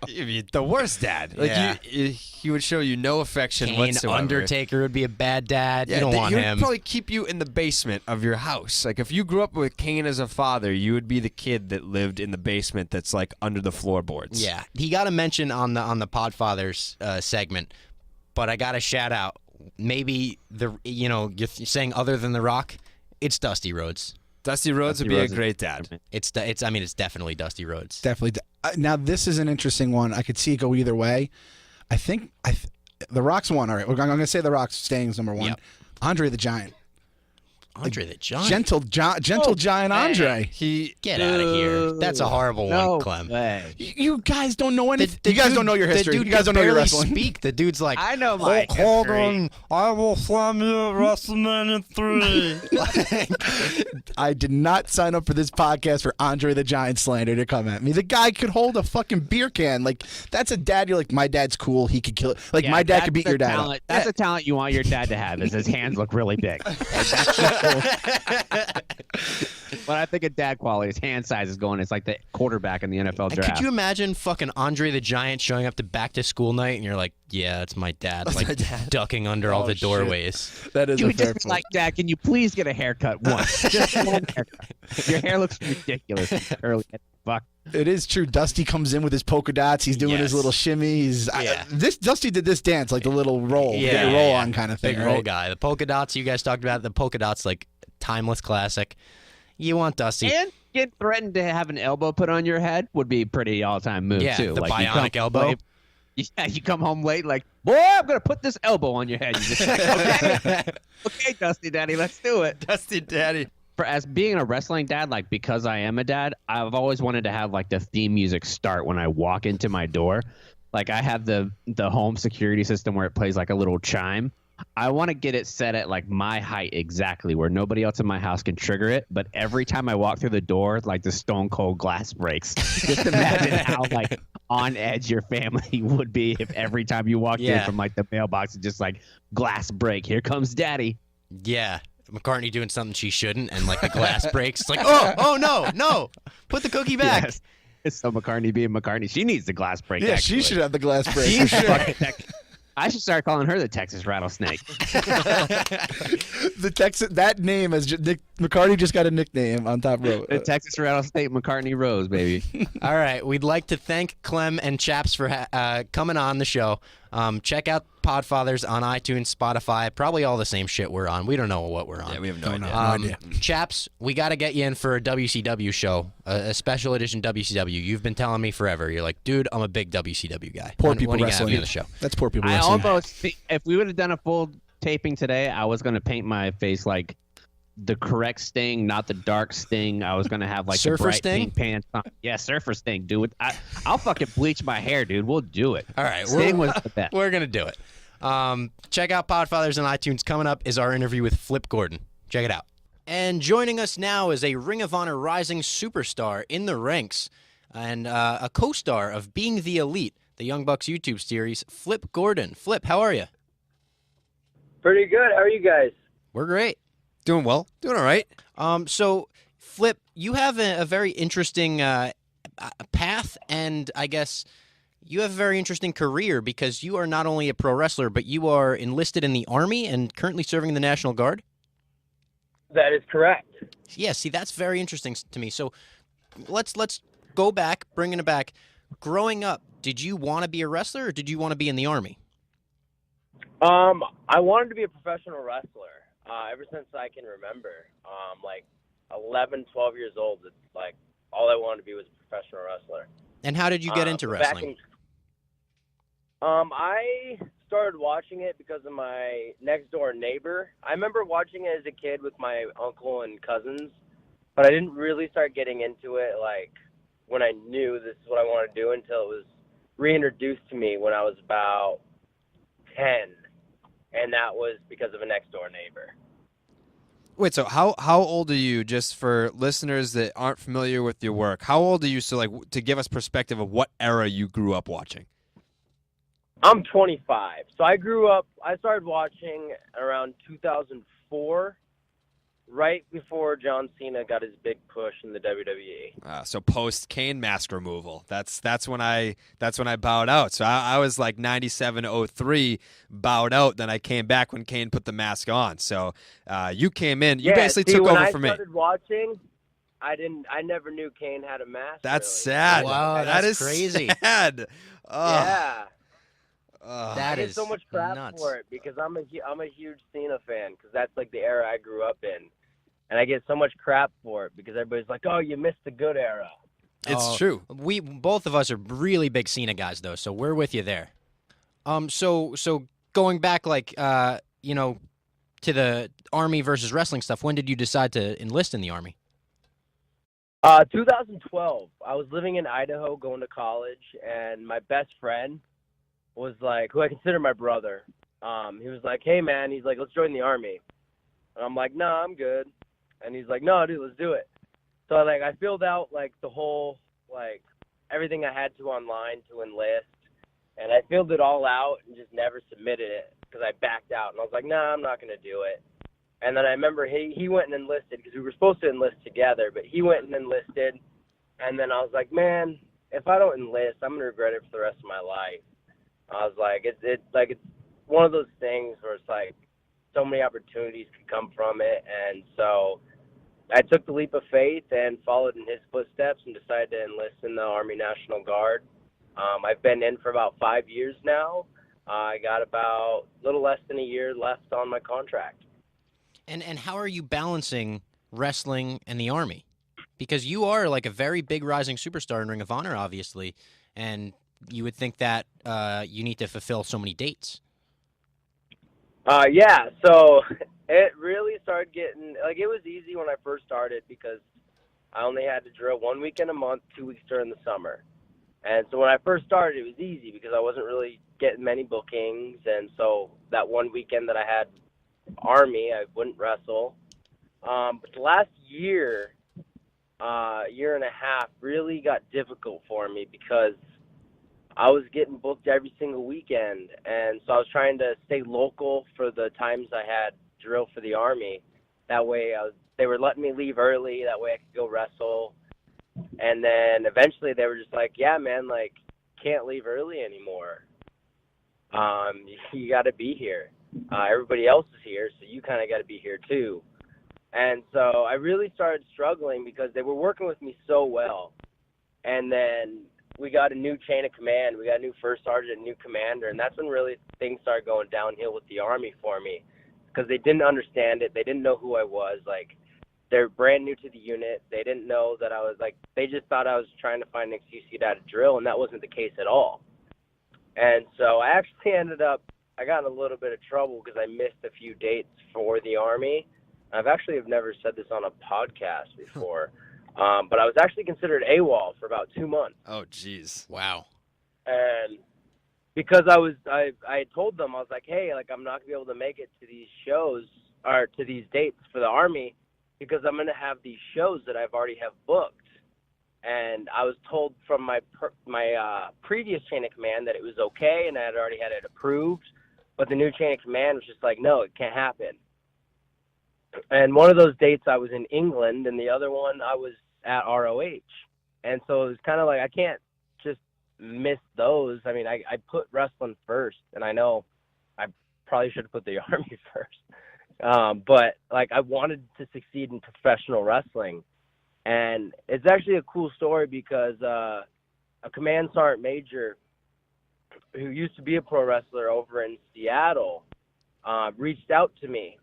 The worst dad. Like he would show you no affection
Kane,
whatsoever.
Undertaker would be a bad dad.
Yeah,
you don't want
he would
him.
probably keep you in the basement of your house. Like if you grew up with Kane as a father, you would be the kid that lived in the basement that's like under the floorboards.
Yeah, he got a mention on the Podfathers segment, but I got to shout out. Maybe you're saying other than The Rock, it's Dusty Rhodes.
Dusty Rhodes would be a great dad.
It's definitely Dusty Rhodes.
Definitely. Now, this is an interesting one. I could see it go either way. I think The Rock's one. All right, I'm going to say The Rock's staying as number 1.
Yep.
Andre the Giant.
Andre the Giant.
Gentle Giant Andre.
Get out of here. That's a horrible one, Clem.
You guys don't know anything. You guys don't know your history.
The dude
You guys don't know your
barely
wrestling.
Speak. The dude's like,
I know my
Hulk
history.
Hogan, I will slam you at WrestleMania 3.
I did not sign up for this podcast for Andre the Giant slander to come at me. The guy could hold a fucking beer can. Like, that's a dad. You're like, my dad's cool. He could kill it. Like, my dad could beat your dad up.
That's a talent you want your dad to have, is his hands look really big. Like, that's just cool. But I think a dad quality, his hand size is going. It's like the quarterback in the NFL draft.
Could you imagine fucking Andre the Giant showing up to back to school night and you're like, yeah, it's my dad. Like ducking under all the doorways.
That is
You
a
would
fair
just be
point.
like, Dad, can you please get a haircut once? Just one haircut. Your hair looks ridiculous. Early fuck.
It is true. Dusty comes in with his polka dots. He's doing his little shimmy. This Dusty did this dance like the little roll, roll on kind of thing.
Big roll guy. The polka dots you guys talked about. The polka dots, like timeless classic. You want Dusty.
And get threatened to have an elbow put on your head would be a pretty all-time move,
Yeah,
too.
the
Like,
bionic elbow.
Yeah, you come home late, like, boy, I'm going to put this elbow on your head. You just like, okay. Okay, Dusty Daddy, let's do it.
Dusty Daddy.
As being a wrestling dad, like, because I am a dad, I've always wanted to have, like, the theme music start when I walk into my door. Like, I have the home security system where it plays, like, a little chime. I want to get it set at like my height exactly where nobody else in my house can trigger it. But every time I walk through the door, like the Stone Cold glass breaks. Just imagine how like on edge your family would be if every time you walked in from like the mailbox, it's just like glass break. Here comes Daddy.
Yeah. McCartney doing something she shouldn't, and like the glass breaks. It's like, oh no, put the cookie back.
Yes. So McCartney being McCartney, she needs the glass break.
Yeah,
actually.
she should have the glass break.
She should. I should start calling her the Texas Rattlesnake.
The Texas, that name is Nick McCartney just got a nickname on top row.
The Texas Rattlesnake McCartney Rose, baby.
All right, we'd like to thank Clem and Chaps for coming on the show. Check out Podfathers on iTunes, Spotify, probably all the same shit we're on. We don't know what we're on.
Yeah, we have no idea.
No idea.
Chaps, we got to get you in for a WCW show, a special edition WCW. You've been telling me forever. You're like, dude, I'm a big WCW guy.
Poor
When
people
are you gonna have
wrestling.
me on the show?
That's poor people
I
wrestling.
almost, if we would have done a full taping today, I was going to paint my face like the correct Sting, not the dark Sting. I was going to have like
Surfer
the bright
Sting?
pink pants on. Yeah, Surfer Sting, dude. I'll fucking bleach my hair, dude. We'll do it.
All right,
Sting was the best.
We're gonna do it. Check out Podfathers on iTunes. Coming up is our interview with Flip Gordon. Check it out. And joining us now is a Ring of Honor rising superstar in the ranks and a co-star of Being the Elite, the Young Bucks YouTube series, Flip Gordon. Flip, how are you?
Pretty good. How are you guys?
We're great.
Doing well. Doing all right.
So, Flip, you have a very interesting path, and I guess you have a very interesting career because you are not only a pro wrestler, but you are enlisted in the Army and currently serving in the National Guard.
That is correct.
Yeah, see, that's very interesting to me. So let's go back, bringing it back. Growing up, did you want to be a wrestler or did you want to be in the Army?
I wanted to be a professional wrestler ever since I can remember. Like 11, 12 years old, it's like all I wanted to be was a professional wrestler.
And how did you get into wrestling?
I started watching it because of my next door neighbor. I remember watching it as a kid with my uncle and cousins, but I didn't really start getting into it like when I knew this is what I wanted to do until it was reintroduced to me when I was about 10, and that was because of a next door neighbor.
Wait, so how old are you, just for listeners that aren't familiar with your work? How old are you, so like to give us perspective of what era you grew up watching?
I'm 25. So I started watching around 2004, right before John Cena got his big push in the WWE.
So post Kane mask removal. That's when I bowed out. So I was like 97, 03, bowed out. Then I came back when Kane put the mask on. So you came in. You basically took over for me.
When I started watching, I never knew Kane had a mask.
That's
really.
sad.
Wow,
that
that's
is
crazy.
Sad.
Yeah.
That
I get
is
so much crap
nuts.
for it because I'm a huge Cena fan because that's like the era I grew up in, and I get so much crap for it because everybody's like, "Oh, you missed the good era."
It's true.
We both of us are really big Cena guys, though, so we're with you there. So going back, like, to the Army versus wrestling stuff, when did you decide to enlist in the Army?
2012. I was living in Idaho, going to college, and my best friend was like, who I consider my brother. He was like, "Hey man," he's like, "let's join the Army." And I'm like, "No, I'm good." And he's like, "No, dude, let's do it." So I filled out like the whole everything I had to online to enlist, and I filled it all out and just never submitted it because I backed out and I was like, "Nah, I'm not gonna do it." And then I remember he went and enlisted because we were supposed to enlist together, but he went and enlisted, and then I was like, "Man, if I don't enlist, I'm gonna regret it for the rest of my life." I was like, it's one of those things where it's like so many opportunities could come from it, and so I took the leap of faith and followed in his footsteps and decided to enlist in the Army National Guard. I've been in for about 5 years now. I got about a little less than a year left on my contract.
And how are you balancing wrestling and the Army? Because you are like a very big rising superstar in Ring of Honor, obviously, and you would think that you need to fulfill so many dates.
Yeah, so it really started getting, it was easy when I first started because I only had to drill 1 weekend a month, 2 weeks during the summer. And so when I first started, it was easy because I wasn't really getting many bookings. And so that 1 weekend that I had Army, I wouldn't wrestle. But the last year and a half really got difficult for me because I was getting booked every single weekend, and so I was trying to stay local for the times I had drill for the Army. That way, they were letting me leave early. That way, I could go wrestle. And then eventually, they were just like, "Yeah, man, like, can't leave early anymore. You got to be here. Everybody else is here, so you kind of got to be here too." And so I really started struggling because they were working with me so well. And then we got a new chain of command. We got a new first sergeant, new commander, and that's when really things started going downhill with the Army for me, because they didn't understand it. They didn't know who I was. Like, they're brand new to the unit. They didn't know that I was, like, they just thought I was trying to find an excuse to get out of drill, and that wasn't the case at all. And so I actually I got in a little bit of trouble because I missed a few dates for the Army. I've never said this on a podcast before. But I was actually considered AWOL for about 2 months.
Oh, jeez.
Wow.
And because I had told them, I was like, hey, like, I'm not going to be able to make it to these shows or to these dates for the Army because I'm going to have these shows that I've already have booked. And I was told from my previous chain of command that it was okay and I had already had it approved. But the new chain of command was just like, no, it can't happen. And one of those dates I was in England, and the other one I was at ROH. And so it was kind of like I can't just miss those. I mean, I put wrestling first, and I know I probably should have put the Army first. But, like, I wanted to succeed in professional wrestling. And it's actually a cool story because a command sergeant major who used to be a pro wrestler over in Seattle reached out to me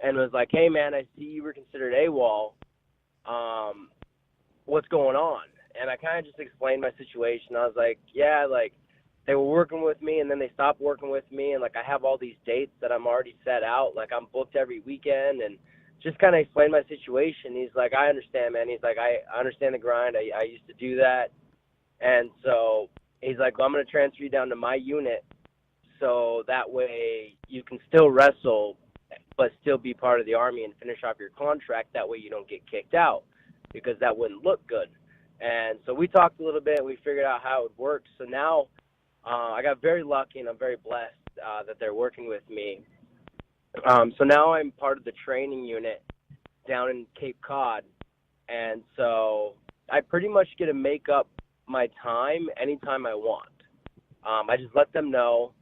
and was like, hey, man, I see you were considered AWOL. What's going on? And I kind of just explained my situation. I was like, yeah, like, they were working with me, and then they stopped working with me, and, like, I have all these dates that I'm already set out. Like, I'm booked every weekend, and just kind of explained my situation. He's like, I understand, man. He's like, I understand the grind. I used to do that. And so he's like, well, I'm going to transfer you down to my unit so that way you can still wrestle but still be part of the Army and finish off your contract. That way you don't get kicked out because that wouldn't look good. And so we talked a little bit, and we figured out how it would work. So now I got very lucky, and I'm very blessed that they're working with me. So now I'm part of the training unit down in Cape Cod. And so I pretty much get to make up my time anytime I want. I just let them know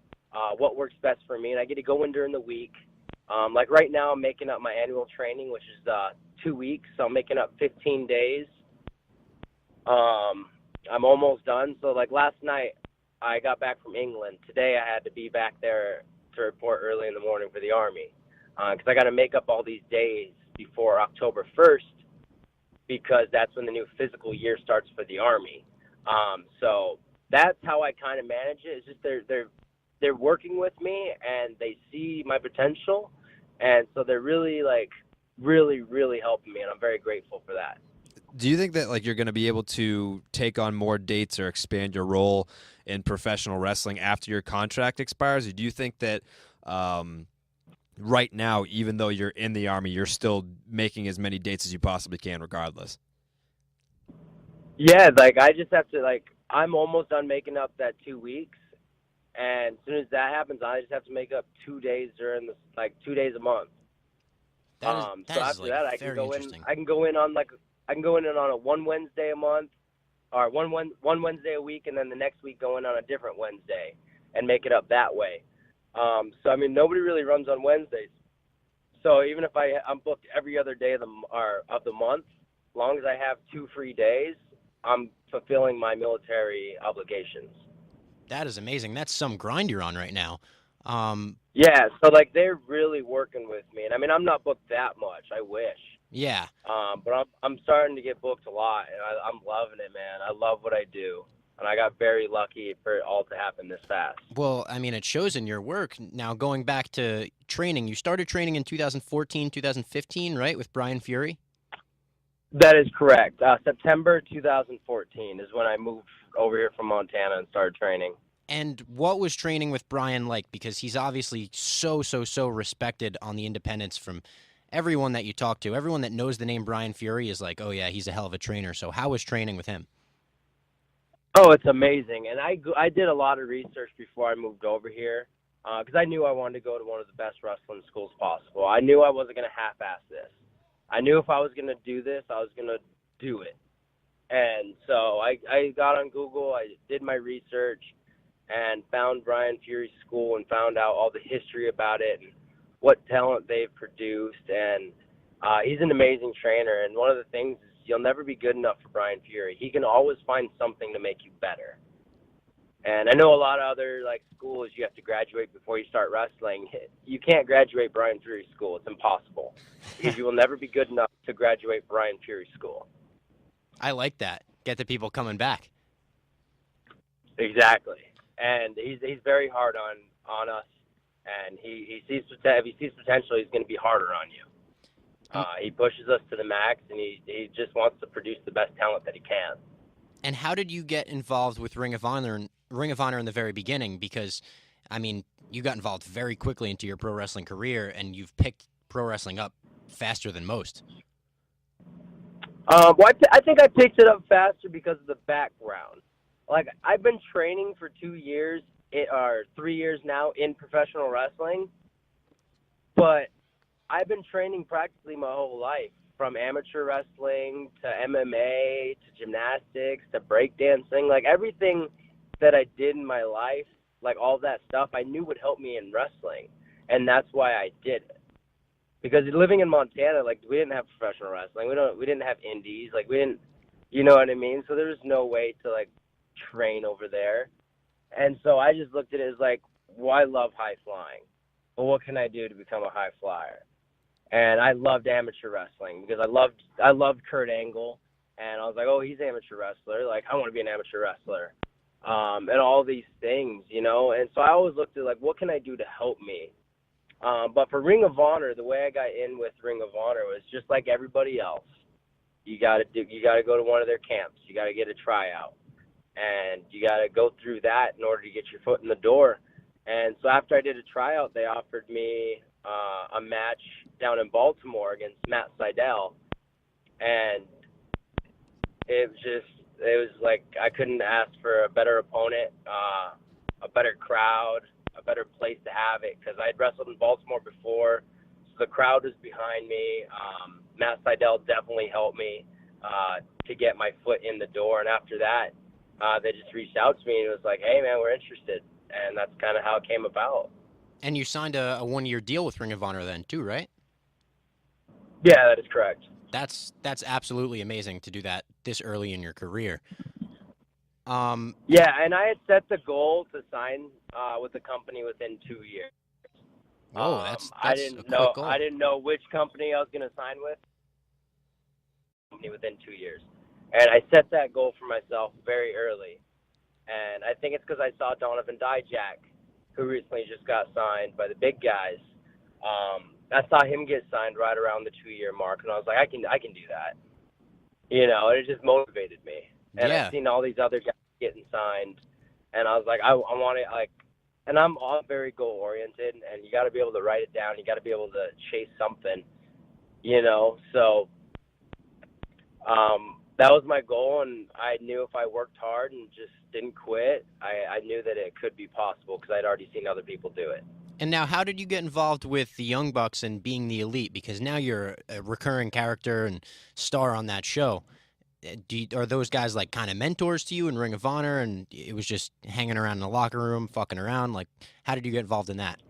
what works best for me, and I get to go in during the week. Like right now, I'm making up my annual training, which is 2 weeks. So I'm making up 15 days. I'm almost done. So like last night, I got back from England. Today, I had to be back there to report early in the morning for the Army because I got to make up all these days before October 1st because that's when the new physical year starts for the Army. So that's how I kind of manage it. It's just they're working with me and they see my potential, and so they're really really helping me, and I'm very grateful for that.
Do you think that like you're going to be able to take on more dates or expand your role in professional wrestling after your contract expires? Or do you think that right now, even though you're in the Army, you're still making as many dates as you possibly can regardless?
Yeah, like I just have to I'm almost done making up that 2 weeks, and as soon as that happens, I just have to make up 2 days during the 2 days a month. So after that, I can go in. I can go in on on a one Wednesday a month, or one Wednesday a week, and then the next week go in on a different Wednesday, and make it up that way. So I mean, nobody really runs on Wednesdays. So even if I'm booked every other day of the month, as long as I have 2 free days, I'm fulfilling my military obligations.
That is amazing. That's some grind you're on right now.
Yeah, so they're really working with me, and I mean I'm not booked that much. I wish.
Yeah.
But I'm starting to get booked a lot, and I'm loving it, man. I love what I do, and I got very lucky for it all to happen this fast.
Well, I mean, it shows in your work. Now, going back to training, you started training in 2014, 2015, right, with Brian Fury?
That is correct. September 2014 is when I moved over here from Montana and started training.
And what was training with Brian like? Because he's obviously so respected on the independents from everyone that you talk to. Everyone that knows the name Brian Fury is like, oh, yeah, he's a hell of a trainer. So how was training with him?
Oh, it's amazing. And I did a lot of research before I moved over here because I knew I wanted to go to one of the best wrestling schools possible. I knew I wasn't going to half-ass this. I knew if I was going to do this, I was going to do it. And so I got on Google, I did my research, and found Brian Fury's school and found out all the history about it and what talent they've produced. And he's an amazing trainer. And one of the things is you'll never be good enough for Brian Fury. He can always find something to make you better. And I know a lot of other schools you have to graduate before you start wrestling. You can't graduate Brian Fury's school. It's impossible because you will never be good enough to graduate Brian Fury's school.
I like that. Get the people coming back.
Exactly. And he's very hard on us. And if he sees potential, he's going to be harder on you. He pushes us to the max, and he just wants to produce the best talent that he can.
And how did you get involved with Ring of Honor in the very beginning? Because, I mean, you got involved very quickly into your pro wrestling career, and you've picked pro wrestling up faster than most.
Well, I think I picked it up faster because of the background. I've been training for 2 years, or 3 years now, in professional wrestling, but I've been training practically my whole life, from amateur wrestling to MMA to gymnastics to breakdancing. Everything that I did in my life, all that stuff, I knew would help me in wrestling, and that's why I did it. Because living in Montana, we didn't have professional wrestling. We didn't have indies. We didn't, you know what I mean? So there was no way to train over there. And so I just looked at it as well, I love high flying. But what can I do to become a high flyer? And I loved amateur wrestling because I loved Kurt Angle, and I was like, oh, he's an amateur wrestler. I want to be an amateur wrestler, and all these things, And so I always looked at what can I do to help me. But for Ring of Honor, the way I got in with Ring of Honor was just like everybody else. You got to go to one of their camps. You got to get a tryout, and you got to go through that in order to get your foot in the door. And so after I did a tryout, they offered me a match down in Baltimore against Matt Sydal, and it was I couldn't ask for a better opponent, a better crowd, a better place to have it, because I had wrestled in Baltimore before, so the crowd was behind me. Matt Sydal definitely helped me to get my foot in the door, and after that, they just reached out to me and it was like, hey man, we're interested, and that's kind of how it came about.
And you signed a 1-year deal with Ring of Honor then too, right?
Yeah, that is correct.
That's absolutely amazing to do that this early in your career.
Yeah, and I had set the goal to sign with the company within 2 years.
Oh, that's
I
a
didn't
quick
know
goal.
I didn't know which company I was going to sign with. Company within 2 years, and I set that goal for myself very early. And I think it's because I saw Donovan Dijak, who recently just got signed by the big guys. I saw him get signed right around the 2-year mark, and I was like, I can do that. And it just motivated me. And
Yeah.
I've seen all these other guys getting signed, and I was like, I want to and I'm all very goal oriented, and you got to be able to write it down. You got to be able to chase something, So that was my goal, and I knew if I worked hard and just didn't quit, I knew that it could be possible because I'd already seen other people do it.
And now, how did you get involved with the Young Bucks and being the Elite? Because now you're a recurring character and star on that show. Are those guys kind of mentors to you in Ring of Honor, and it was just hanging around in the locker room, fucking around? How did you get involved in that?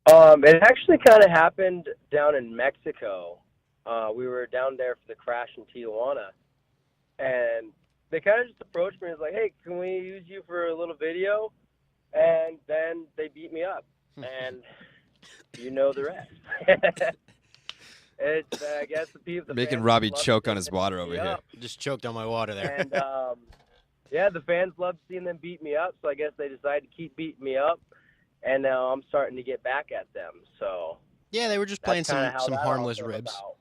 It actually kind of happened down in Mexico. We were down there for the crash in Tijuana, and they kind of just approached me and was like, hey, can we use you for a little video? And then they beat me up, and you know the rest. It's, I guess, the
making
fans
Robbie
love
choke
seeing
on his
them
water
beat
over
me
here.
up.
Just choked on my water there.
And, yeah, the fans loved seeing them beat me up, so I guess they decided to keep beating me up, and now I'm starting to get back at them. So
Yeah, they were just playing
that's kinda
some
how that all
harmless
came
ribs.
about.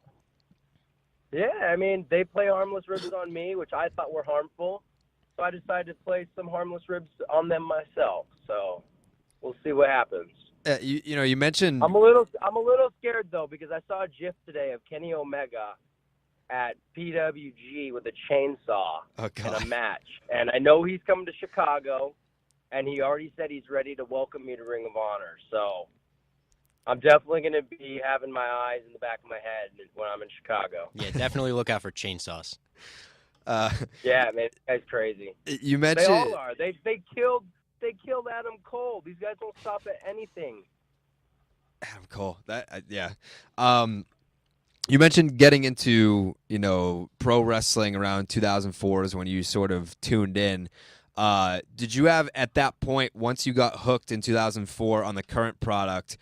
Yeah, I mean, they play harmless ribs on me, which I thought were harmful, so I decided to play some harmless ribs on them myself. So we'll see what happens.
You mentioned
I'm a little scared though, because I saw a GIF today of Kenny Omega at PWG with a chainsaw in a match. And I know he's coming to Chicago, and he already said he's ready to welcome me to Ring of Honor. So I'm definitely going to be having my eyes in the back of my head when I'm in Chicago.
Yeah, definitely look out for chainsaws.
Yeah, man, this guy's crazy.
You mentioned
they all are. They killed Adam Cole. These guys don't stop at anything.
Adam Cole. Yeah. You mentioned getting into, pro wrestling around 2004 is when you sort of tuned in. Did you have, at that point, once you got hooked in 2004 on the current product,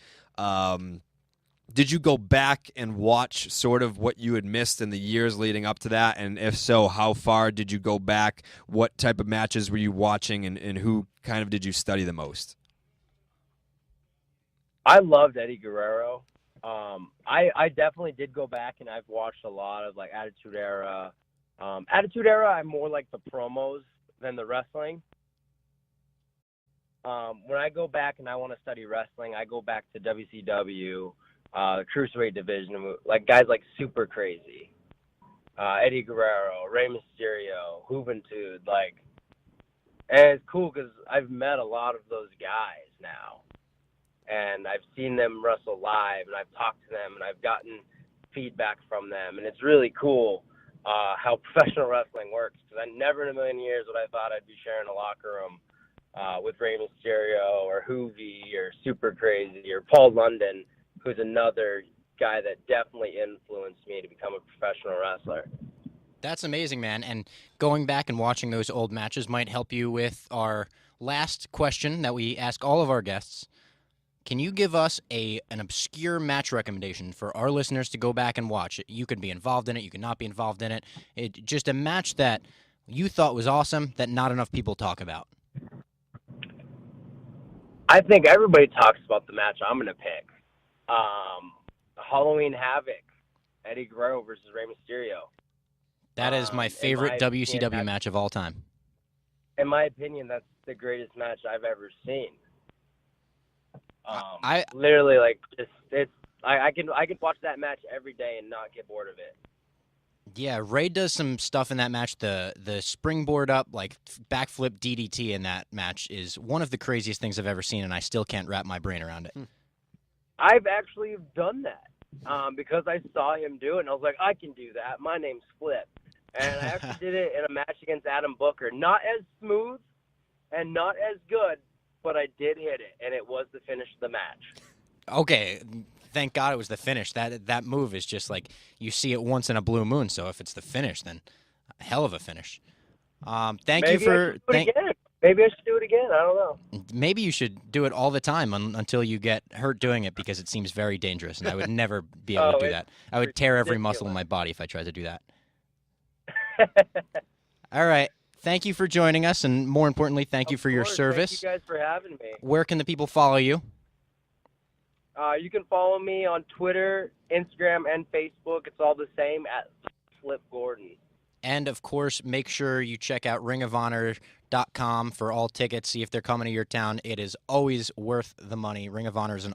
did you go back and watch sort of what you had missed in the years leading up to that? And if so, how far did you go back? What type of matches were you watching, and who kind of did you study the most?
I loved Eddie Guerrero. I definitely did go back, and I've watched a lot of like Attitude Era. Attitude Era, I'm more like the promos than the wrestling. When I go back and I want to study wrestling, I go back to WCW, the Cruiserweight division, like guys like Super Crazy, Eddie Guerrero, Rey Mysterio, Juventud, and it's cool because I've met a lot of those guys now. And I've seen them wrestle live, and I've talked to them, and I've gotten feedback from them. And it's really cool how professional wrestling works, because I never in a million years would I thought I'd be sharing a locker room with Rey Mysterio or Hoovy or Super Crazy or Paul London, who's another guy that definitely influenced me to become a professional wrestler.
That's amazing, man. And going back and watching those old matches might help you with our last question that we ask all of our guests. Can you give us an obscure match recommendation for our listeners to go back and watch? You can be involved in it. You can not be involved in it. Just a match that you thought was awesome that not enough people talk about.
I think everybody talks about the match I'm going to pick. Halloween Havoc, Eddie Guerrero versus Rey Mysterio.
That is my favorite WCW match of all time.
In my opinion, that's the greatest match I've ever seen. I literally I can watch that match every day and not get bored of it.
Yeah, Ray does some stuff in that match. The springboard up, backflip DDT in that match is one of the craziest things I've ever seen, and I still can't wrap my brain around it.
I've actually done that because I saw him do it, and I was like, I can do that. My name's Flip. And I actually did it in a match against Adam Booker. Not as smooth and not as good, but I did hit it, and it was the finish of the match.
Okay, thank God it was the finish. That move is just like you see it once in a blue moon, so if it's the finish, then a hell of a finish. Maybe you for...
Maybe I should do it again. I don't know.
Maybe you should do it all the time until you get hurt doing it, because it seems very dangerous, and I would never be able to do that. I would tear every muscle in my body if I tried to do that. All right. Thank you for joining us, and more importantly, thank you for your service.
Thank you guys for having me.
Where can the people follow you?
You can follow me on Twitter, Instagram, and Facebook. It's all the same, at Flip Gordon.
And, of course, make sure you check out ringofhonor.com for all tickets. See if they're coming to your town. It is always worth the money. Ring of Honor is an